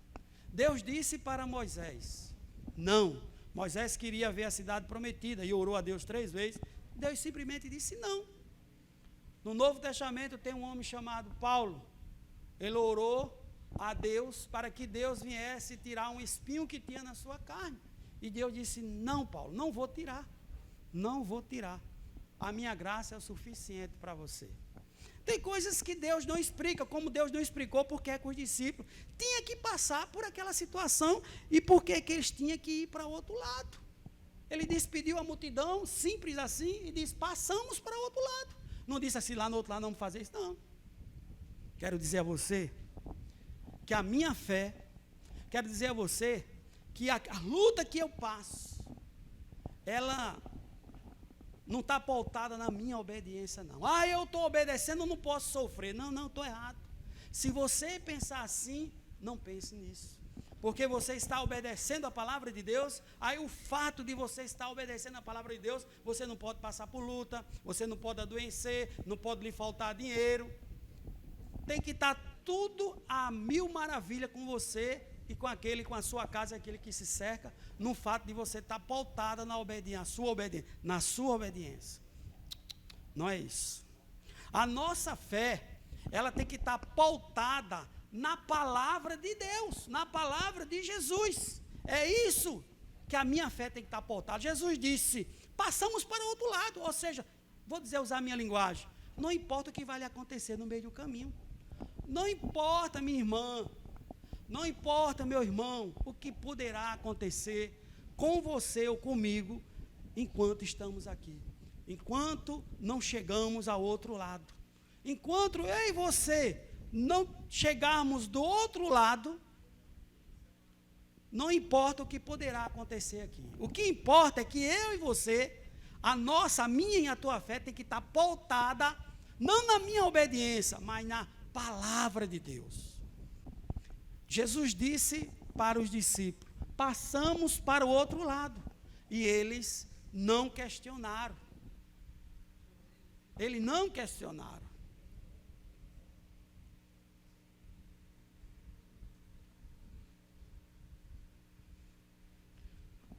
Deus disse para Moisés: não. Moisés queria ver a cidade prometida e orou a Deus 3 vezes. Deus simplesmente disse não. No Novo Testamento tem um homem chamado Paulo. Ele orou a Deus para que Deus viesse tirar um espinho que tinha na sua carne. E Deus disse: não, Paulo, não vou tirar. Não vou tirar. A minha graça é o suficiente para você. Tem coisas que Deus não explica, como Deus não explicou porque é com os discípulos. Tinha que passar por aquela situação e por que eles tinham que ir para o outro lado. Ele despediu a multidão, simples assim, e disse: passamos para o outro lado. Não disse assim, lá no outro lado não vamos fazer isso, não. Quero dizer a você que a minha fé, quero dizer a você que a luta que eu passo, ela não está pautada na minha obediência, não. Eu estou obedecendo, eu não posso sofrer. Não, estou errado. Se você pensar assim, não pense nisso. Porque você está obedecendo a palavra de Deus, aí o fato de você estar obedecendo a palavra de Deus, você não pode passar por luta, você não pode adoecer, não pode lhe faltar dinheiro. Tem que estar tudo a mil maravilhas com você e com aquele, com a sua casa, aquele que se cerca, no fato de você estar pautada na obediência, na sua obediência. Não é isso. A nossa fé, ela tem que estar pautada na palavra de Deus, na palavra de Jesus. É isso que a minha fé tem que estar pautada. Jesus disse: passamos para o outro lado. Ou seja, usar a minha linguagem, não importa o que vai lhe acontecer no meio do caminho. Não importa, minha irmã, não importa, meu irmão, o que poderá acontecer com você ou comigo enquanto estamos aqui, enquanto não chegamos ao outro lado. Enquanto eu e você não chegarmos do outro lado, não importa o que poderá acontecer aqui. O que importa é que eu e você, a minha e a tua fé tem que estar pautada, não na minha obediência, mas na palavra de Deus. Jesus disse para os discípulos: passamos para o outro lado. E eles não questionaram. Eles não questionaram.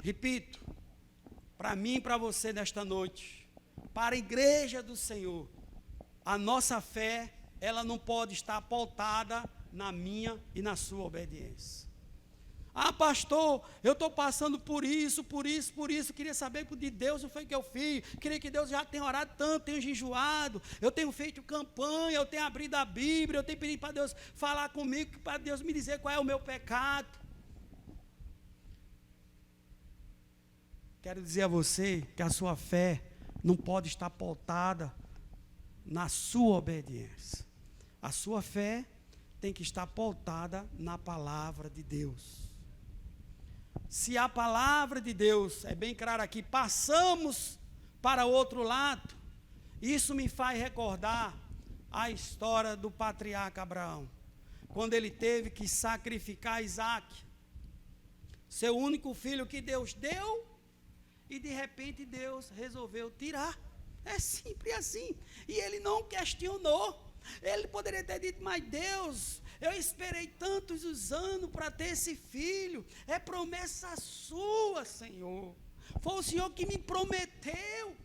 Repito, para mim e para você nesta noite, para a igreja do Senhor, a nossa fé, ela não pode estar pautada na minha e na sua obediência. Pastor, eu estou passando por isso, queria saber de Deus o foi que eu fiz, queria que Deus já tenha orado tanto, tenho jejuado, eu tenho feito campanha, eu tenho abrido a Bíblia, eu tenho pedido para Deus falar comigo, para Deus me dizer qual é o meu pecado. Quero dizer a você que a sua fé não pode estar pautada na sua obediência. A sua fé tem que estar pautada na palavra de Deus. Se a palavra de Deus, é bem claro aqui, passamos para o outro lado, isso me faz recordar a história do patriarca Abraão, quando ele teve que sacrificar Isaac, seu único filho que Deus deu, e de repente Deus resolveu tirar. É simples assim. E ele não questionou. Ele poderia ter dito: mas Deus, eu esperei tantos os anos para ter esse filho, é promessa sua, Senhor, foi o Senhor que me prometeu,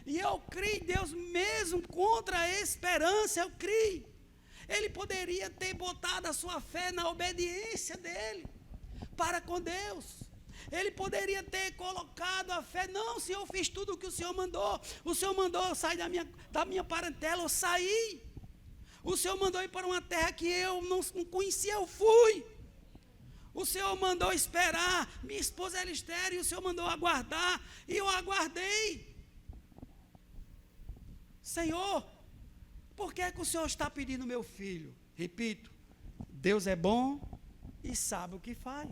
e eu criei em Deus mesmo contra a esperança, eu criei. Ele poderia ter botado a sua fé na obediência dele para com Deus. Ele poderia ter colocado a fé: não, Senhor, eu fiz tudo o que o Senhor mandou. O Senhor mandou eu sair da minha parentela, eu saí. O Senhor mandou ir para uma terra que eu não conhecia, eu fui. O Senhor mandou esperar, minha esposa era estéril, e o Senhor mandou aguardar, e eu aguardei. Senhor, por que é que o Senhor está pedindo meu filho? Repito, Deus é bom e sabe o que faz.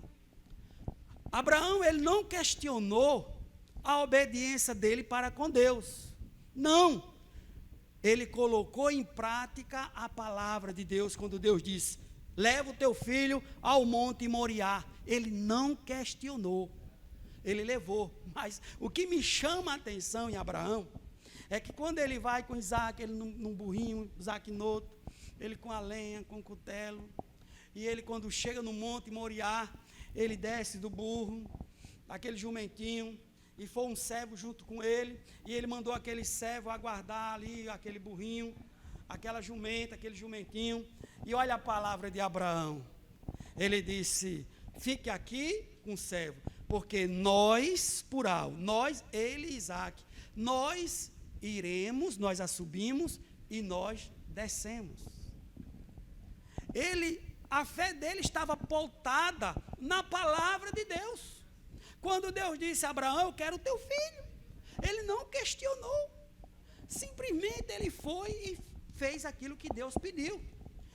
Abraão, ele não questionou a obediência dele para com Deus. Não. Ele colocou em prática a palavra de Deus, quando Deus disse: leva o teu filho ao monte Moriá. Ele não questionou. Ele levou. Mas o que me chama a atenção em Abraão é que quando ele vai com Isaac, ele num burrinho, Isaac no outro, ele com a lenha, com o cutelo, e ele, quando chega no monte Moriá, ele desce do burro, aquele jumentinho, e foi um servo junto com ele, e ele mandou aquele servo aguardar ali aquele burrinho, aquela jumenta, aquele jumentinho, e olha a palavra de Abraão. Ele disse: fique aqui com o servo, porque nós, plural, nós, ele e Isaac, nós iremos, nós a subimos e nós descemos. A fé dele estava pautada na palavra de Deus. Quando Deus disse a Abraão: eu quero o teu filho, ele não questionou, simplesmente ele foi e fez aquilo que Deus pediu.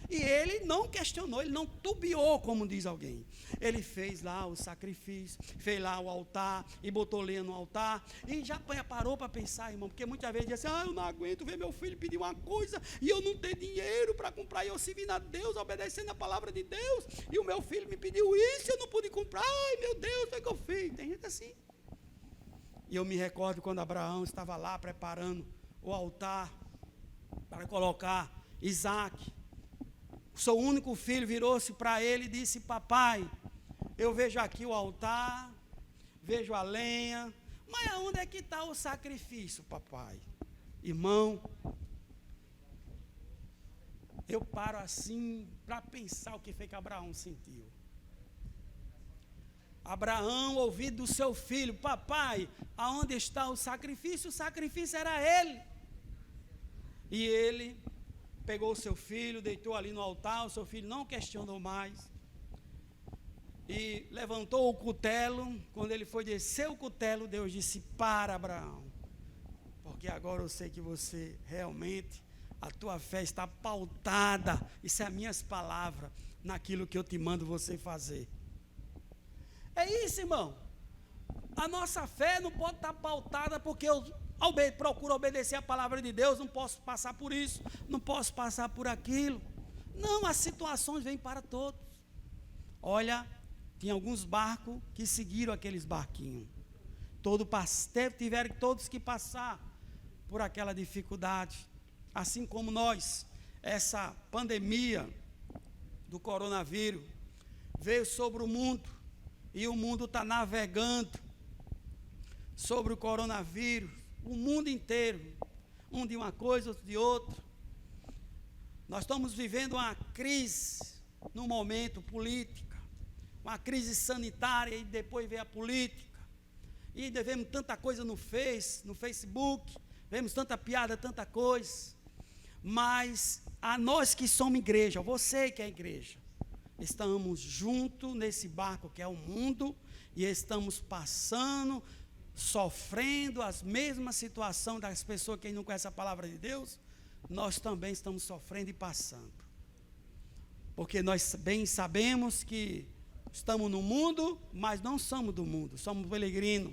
E ele não questionou, ele não tubiou, como diz alguém. Ele fez lá o sacrifício, fez lá o altar, e botou lenha no altar, e já parou para pensar, irmão, porque muitas vezes diz assim: eu não aguento ver meu filho pedir uma coisa, e eu não tenho dinheiro para comprar, e eu servindo a Deus, obedecendo a palavra de Deus, e o meu filho me pediu isso, e eu não pude comprar, ai meu Deus, o que eu fiz? Tem gente assim. E eu me recordo quando Abraão estava lá preparando o altar, para colocar Isaac. Seu único filho virou-se para ele e disse: papai, eu vejo aqui o altar, vejo a lenha, mas aonde é que está o sacrifício, papai? Irmão, eu paro assim para pensar o que foi que Abraão sentiu. Abraão, ouvindo do seu filho: papai, aonde está o sacrifício? O sacrifício era ele. E ele pegou o seu filho, deitou ali no altar, o seu filho não questionou mais, e levantou o cutelo. Quando ele foi descer o cutelo, Deus disse: para, Abraão, porque agora eu sei que você realmente, a tua fé está pautada, isso é as minhas palavras, naquilo que eu te mando você fazer. É isso, irmão. A nossa fé não pode estar pautada porque eu procuro obedecer a palavra de Deus, não posso passar por isso, não posso passar por aquilo. Não, as situações vêm para todos. Olha, tinha alguns barcos que seguiram aqueles barquinhos. Tiveram todos que passar por aquela dificuldade. Assim como nós, essa pandemia do coronavírus veio sobre o mundo, e o mundo está navegando sobre o coronavírus, o mundo inteiro, um de uma coisa, outro de outra. Nós estamos vivendo uma crise no momento política, uma crise sanitária, e depois vem a política, e vemos tanta coisa no Facebook, vemos tanta piada, tanta coisa, mas a nós que somos igreja, você que é igreja, estamos juntos nesse barco que é o mundo, e estamos passando, sofrendo as mesmas situações das pessoas que não conhecem a palavra de Deus. Nós também estamos sofrendo e passando, porque nós bem sabemos que estamos no mundo, mas não somos do mundo, somos peregrinos.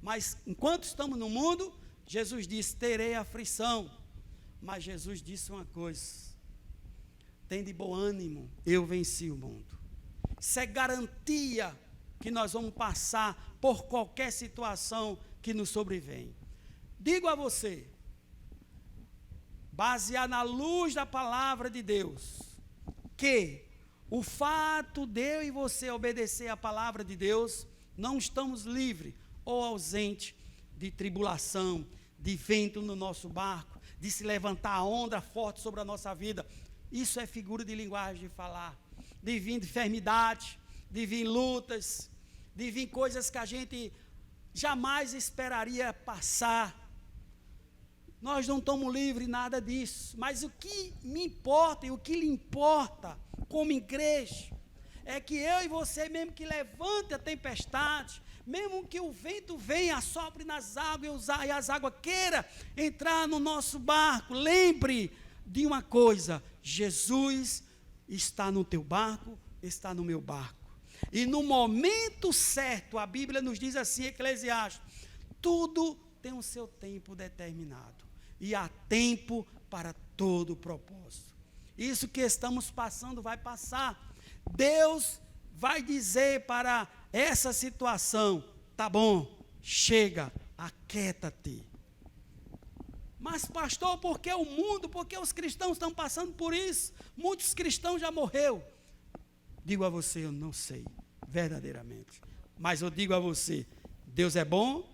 Mas enquanto estamos no mundo, Jesus disse: terei aflição, mas Jesus disse uma coisa: tem de bom ânimo, eu venci o mundo. Isso é garantia que nós vamos passar por qualquer situação que nos sobrevém. Digo a você, baseado na luz da palavra de Deus, que o fato de eu e você obedecer a palavra de Deus, não estamos livres ou ausentes de tribulação, de vento no nosso barco, de se levantar a onda forte sobre a nossa vida. Isso é figura de linguagem de falar, de vir enfermidade, de vir lutas, de vir coisas que a gente jamais esperaria passar. Nós não estamos livres nada disso, mas o que me importa e o que lhe importa como igreja é que eu e você, mesmo que levante a tempestade, mesmo que o vento venha, assopre nas águas e as águas queiram entrar no nosso barco, lembre de uma coisa: Jesus está no teu barco, está no meu barco. E no momento certo, a Bíblia nos diz assim, Eclesiastes: tudo tem o seu tempo determinado, e há tempo para todo propósito. Isso que estamos passando vai passar. Deus vai dizer para essa situação: tá bom, chega, aquieta-te. Mas pastor, por que o mundo, por que os cristãos estão passando por isso? Muitos cristãos já morreram. Digo a você, eu não sei, verdadeiramente. Mas eu digo a você, Deus é bom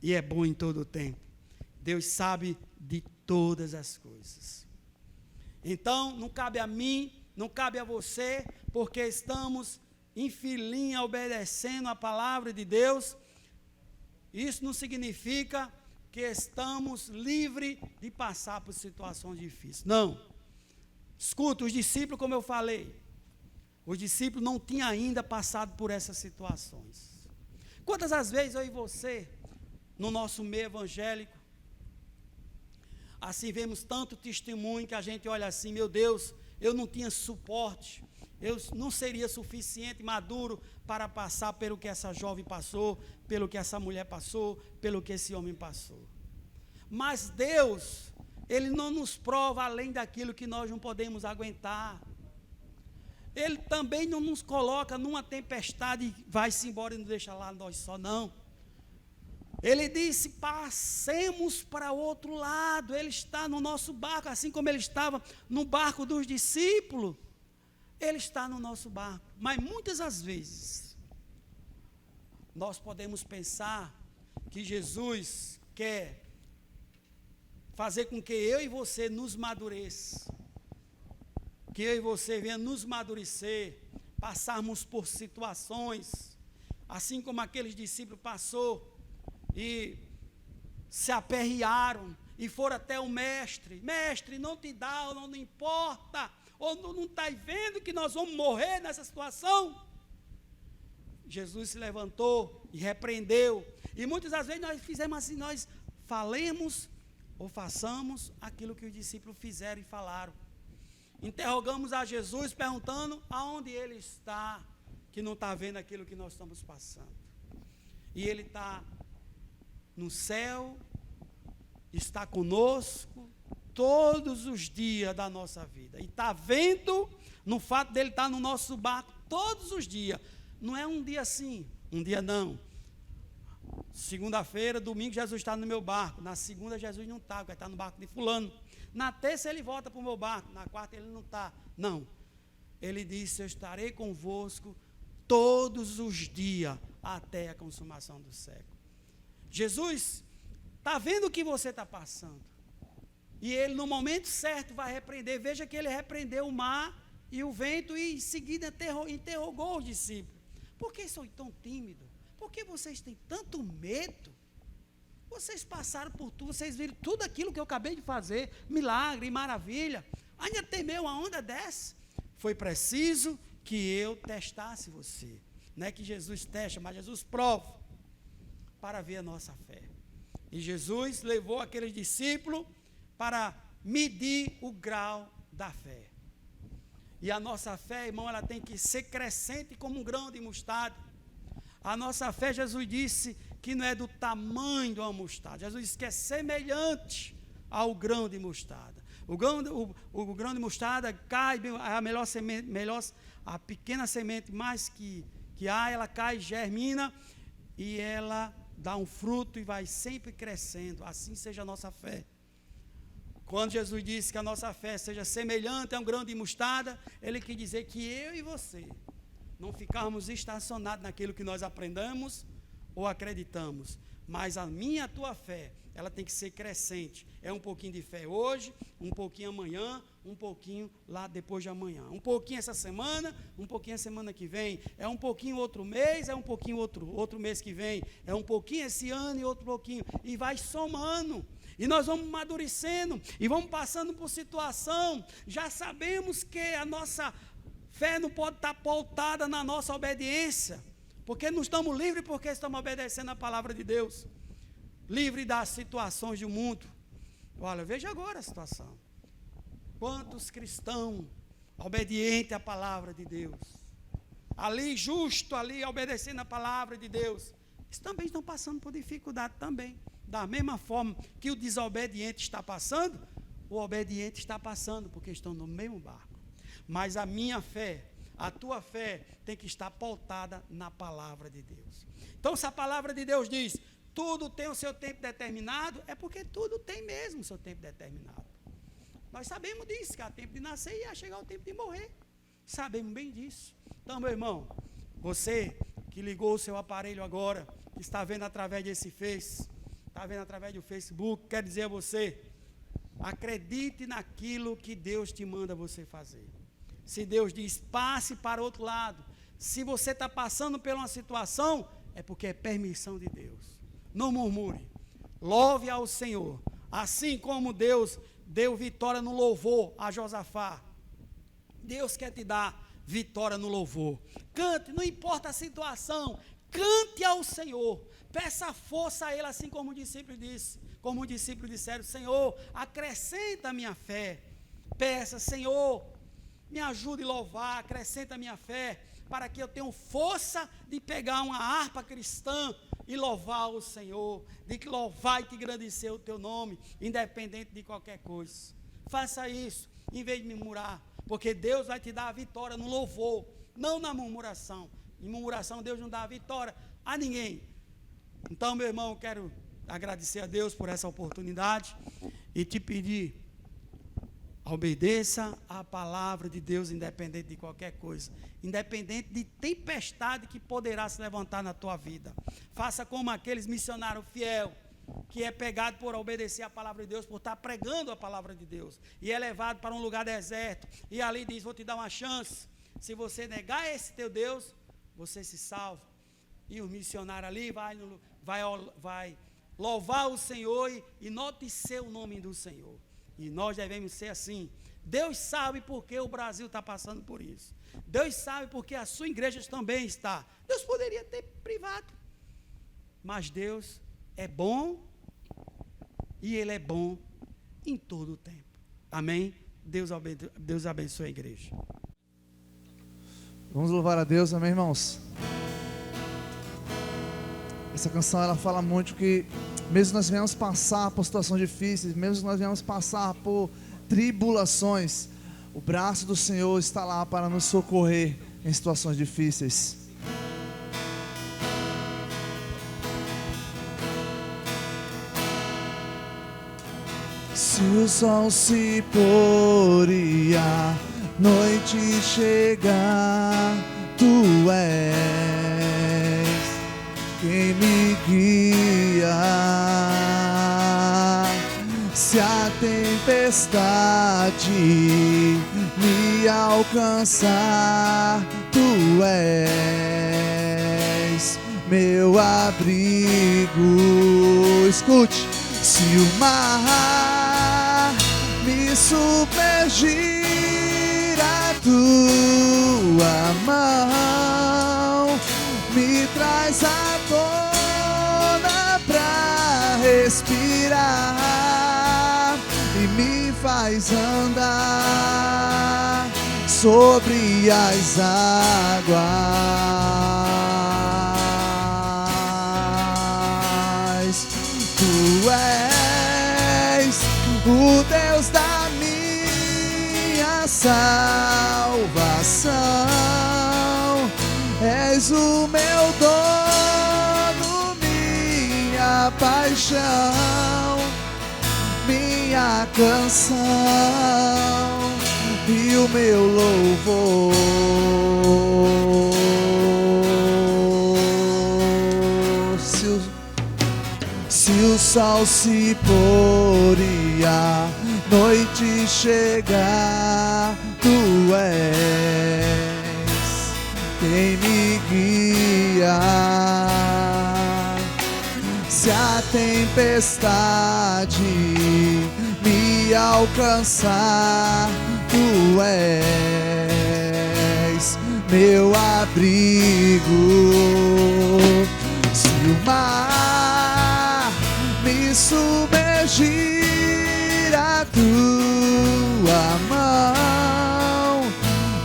e é bom em todo o tempo. Deus sabe de todas as coisas. Então, não cabe a mim, não cabe a você, porque estamos em filinha obedecendo a palavra de Deus. Isso não significa que estamos livres de passar por situações difíceis. Não. Escuta, os discípulos, como eu falei, os discípulos não tinham ainda passado por essas situações. Quantas as vezes eu e você, no nosso meio evangélico, assim vemos tanto testemunho que a gente olha assim, meu Deus, eu não tinha suporte, eu não seria suficiente, maduro para passar pelo que essa jovem passou, pelo que essa mulher passou, pelo que esse homem passou. Mas Deus, Ele não nos prova além daquilo que nós não podemos aguentar. Ele também não nos coloca numa tempestade e vai-se embora e não deixa lá nós só, não. Ele disse, passemos para o outro lado. Ele está no nosso barco, assim como ele estava no barco dos discípulos. Ele está no nosso barco. Mas muitas das vezes, nós podemos pensar que Jesus quer fazer com que eu e você nos madureça. Que eu e você venha nos madurecer, passarmos por situações, assim como aqueles discípulos passou e se aperrearam e foram até o mestre. Mestre, não te dá, ou não importa, ou não está vendo que nós vamos morrer nessa situação? Jesus se levantou e repreendeu. E muitas das vezes nós fizemos assim, nós falemos ou façamos aquilo que os discípulos fizeram e falaram. Interrogamos a Jesus perguntando aonde Ele está, que não está vendo aquilo que nós estamos passando. E Ele está no céu, está conosco todos os dias da nossa vida. E está vendo no fato dele estar no nosso barco todos os dias. Não é um dia sim, um dia não. Segunda-feira, domingo, Jesus está no meu barco. Na segunda, Jesus não está, porque está no barco de fulano. Na terça, ele volta para o meu barco. Na quarta, ele não está. Não. Ele disse, eu estarei convosco todos os dias, até a consumação do século. Jesus está vendo o que você está passando. E ele, no momento certo, vai repreender. Veja que ele repreendeu o mar e o vento e, em seguida, interrogou os discípulos. Por que são tão tímidos? Por que vocês têm tanto medo? Vocês passaram por tudo, vocês viram tudo aquilo que eu acabei de fazer, milagre, maravilha. Ainda temeu uma onda dessa? Foi preciso que eu testasse você. Não é que Jesus testa, mas Jesus prova para ver a nossa fé. E Jesus levou aqueles discípulos para medir o grau da fé. E a nossa fé, irmão, ela tem que ser crescente como um grão de mostarda. A nossa fé, Jesus disse que não é do tamanho de uma mostarda. Jesus disse que é semelhante ao grão de mostarda. O grão de mostarda cai, a melhor semente, a pequena semente mais que há, ela cai, germina e ela dá um fruto e vai sempre crescendo. Assim seja a nossa fé. Quando Jesus disse que a nossa fé seja semelhante a um grão de mostarda, ele quis dizer que eu e você não ficarmos estacionados naquilo que nós aprendemos ou acreditamos, mas a minha, a tua fé, ela tem que ser crescente. É um pouquinho de fé hoje, um pouquinho amanhã, um pouquinho lá depois de amanhã. Um pouquinho essa semana, um pouquinho a semana que vem. É um pouquinho outro mês, é um pouquinho outro mês que vem. É um pouquinho esse ano e outro pouquinho. E vai somando. E nós vamos amadurecendo e vamos passando por situação. Já sabemos que a nossa fé não pode estar pautada na nossa obediência. Porque não estamos livres porque estamos obedecendo a palavra de Deus. Livre das situações do mundo. Olha, veja agora a situação. Quantos cristãos obedientes à palavra de Deus, ali justo, ali obedecendo a palavra de Deus, eles também estão passando por dificuldade também. Da mesma forma que o desobediente está passando, o obediente está passando, porque estão no mesmo barco. Mas a minha fé, a tua fé tem que estar pautada na palavra de Deus. Então, se a palavra de Deus diz, tudo tem o seu tempo determinado, é porque tudo tem mesmo o seu tempo determinado. Nós sabemos disso, que há tempo de nascer e ia chegar o tempo de morrer. Sabemos bem disso. Então, meu irmão, você que ligou o seu aparelho agora, que está vendo através desse Face, está vendo através do Facebook, quero dizer a você, acredite naquilo que Deus te manda você fazer. Se Deus diz, passe para o outro lado. Se você está passando por uma situação, é porque é permissão de Deus. Não murmure. Louve ao Senhor. Assim como Deus deu vitória no louvor a Josafá, Deus quer te dar vitória no louvor. Cante, não importa a situação, cante ao Senhor. Peça força a Ele, assim como o discípulo disse. Como os discípulos disseram, Senhor, acrescenta a minha fé. Peça, Senhor, me ajude a louvar, acrescenta a minha fé, para que eu tenha força de pegar uma harpa cristã e louvar o Senhor, de que louvar e te engrandecer o teu nome, independente de qualquer coisa. Faça isso, em vez de murmurar, porque Deus vai te dar a vitória no louvor, não na murmuração. Em murmuração, Deus não dá a vitória a ninguém. Então, meu irmão, eu quero agradecer a Deus por essa oportunidade e te pedir, obedeça a palavra de Deus, independente de qualquer coisa, independente de tempestade que poderá se levantar na tua vida. Faça como aqueles missionários fiel, que é pegado por obedecer a palavra de Deus, por estar pregando a palavra de Deus, e é levado para um lugar deserto, e ali diz, vou te dar uma chance, se você negar esse teu Deus, você se salva. E o missionário ali vai louvar o Senhor e noticer o nome do Senhor. E nós devemos ser assim. Deus sabe por que o Brasil está passando por isso. Deus sabe por que a sua igreja também está. Deus poderia ter privado. Mas Deus é bom e Ele é bom em todo o tempo. Amém? Deus abençoe a igreja. Vamos louvar a Deus, amém, irmãos? Essa canção, ela fala muito que mesmo nós venhamos passar por situações difíceis, mesmo nós venhamos passar por tribulações, o braço do Senhor está lá para nos socorrer em situações difíceis. Se o sol se pôr e a noite chegar, Tu és quem me guia. Se a tempestade me alcançar, Tu és meu abrigo. Escute, se o mar me submergir, a Tua mão me traz à tona pra respirar e me faz andar sobre as águas. Tu és o Deus da minha salvação, és o meu dono, minha paixão, minha canção e o meu louvor. Se o sol se pôr e a noite chegar, Tu és quem me guia. Se a tempestade me alcançar, Tu és meu abrigo. Se o mar me submergir, a Tua mão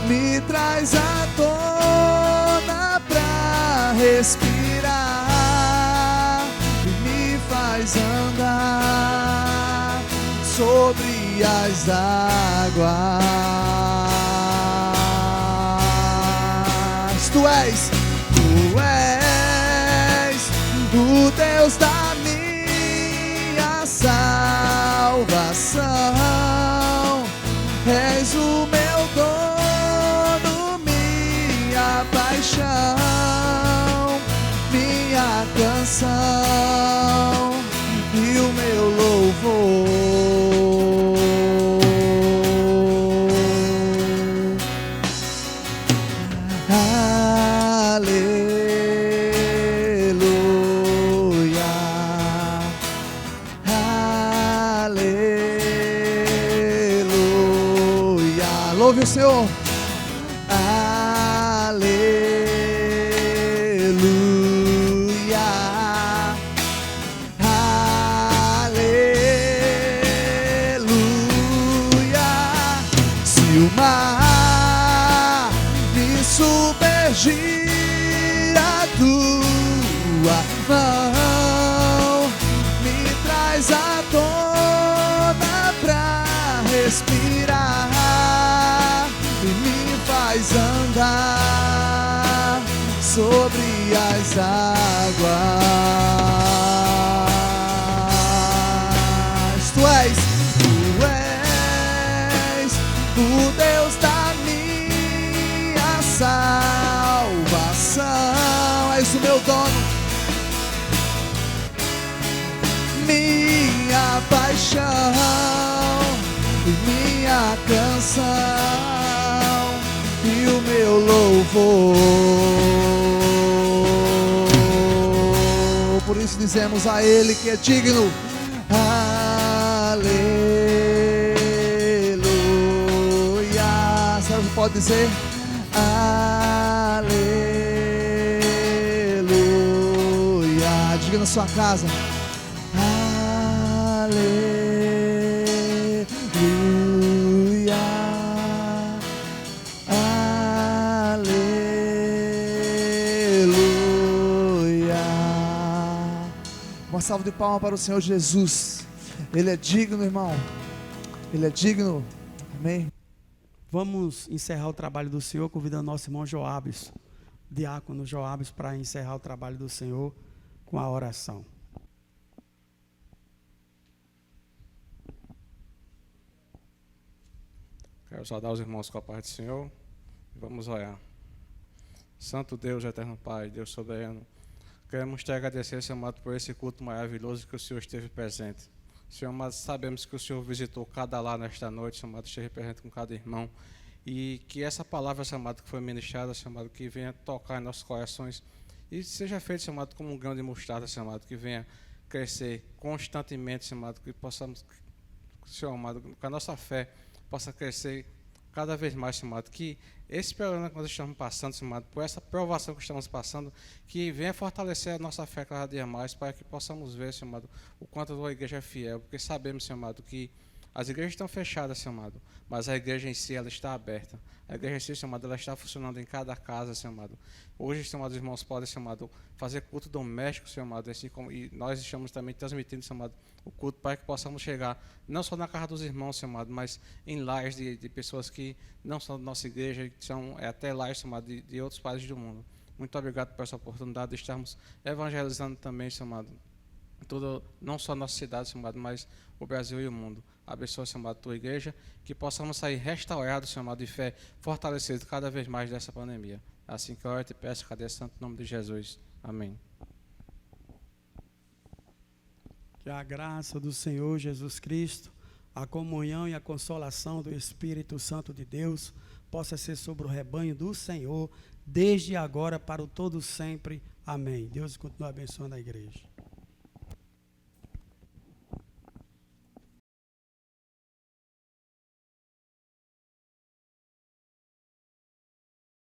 me traz à tona pra respirar e me faz andar sobre as águas. Tu és o Deus da minha salvação, és o meu dono, minha paixão, minha canção Aleluia, aleluia. Louve o Senhor. Aleluia, aleluia. Se o mar me submergir, a tua mão me traz à tona pra respirar e me faz andar sobre as águas. Tu és o Deus da minha salvação. És o meu dono, minha paixão, minha canção e o meu louvor. Por isso dizemos a Ele que é digno. Aleluia. Você pode dizer aleluia. Diga na sua casa. Aleluia. Uma salva de palmas para o Senhor Jesus. Ele é digno, irmão. Ele é digno. Amém. Vamos encerrar o trabalho do Senhor convidando nosso irmão Joabes, diácono Joabes, para encerrar o trabalho do Senhor com a oração. Quero saudar os irmãos com a paz do Senhor. Vamos orar. Santo Deus, eterno Pai, Deus soberano, queremos te agradecer, Senhor amado, por esse culto maravilhoso que o Senhor esteve presente. Senhor amado, sabemos que o Senhor visitou cada lar nesta noite, Senhor amado, esteve presente com cada irmão. E que essa palavra, Senhor amado, que foi ministrada, Senhor amado, que venha tocar em nossos corações e seja feito, Senhor amado, como um grão de mostarda, Senhor amado, que venha crescer constantemente, Senhor amado, que possamos, Senhor amado, que a nossa fé possa crescer cada vez mais, Senhor amado, que esse problema que nós estamos passando, Senhor amado, por essa provação que estamos passando, que venha fortalecer a nossa fé cada dia mais, para que possamos ver, Senhor amado, o quanto a igreja é fiel, porque sabemos, Senhor amado, que as igrejas estão fechadas, Senhor amado, mas a igreja em si, ela está aberta. A igreja em si, Senhor amado, ela está funcionando em cada casa, Senhor amado. Hoje, Senhor amado, os irmãos podem, Senhor amado, fazer culto doméstico, Senhor amado, assim como, e nós estamos também transmitindo, Senhor amado, o culto para que possamos chegar, não só na casa dos irmãos, Senhor amado, mas em lares de pessoas que não são da nossa igreja, que são até lares, Senhor amado, de outros países do mundo. Muito obrigado por essa oportunidade de estarmos evangelizando também, Senhor amado, não só a nossa cidade, Senhor amado, mas o Brasil e o mundo. Abençoa, Senhor amado, a tua igreja, que possamos sair restaurados, Senhor amado, de fé, fortalecidos cada vez mais dessa pandemia. Assim que eu oro e te peço, cadê santo nome de Jesus. Amém. Que a graça do Senhor Jesus Cristo, a comunhão e a consolação do Espírito Santo de Deus possa ser sobre o rebanho do Senhor, desde agora para o todo sempre. Amém. Deus continue abençoando a igreja.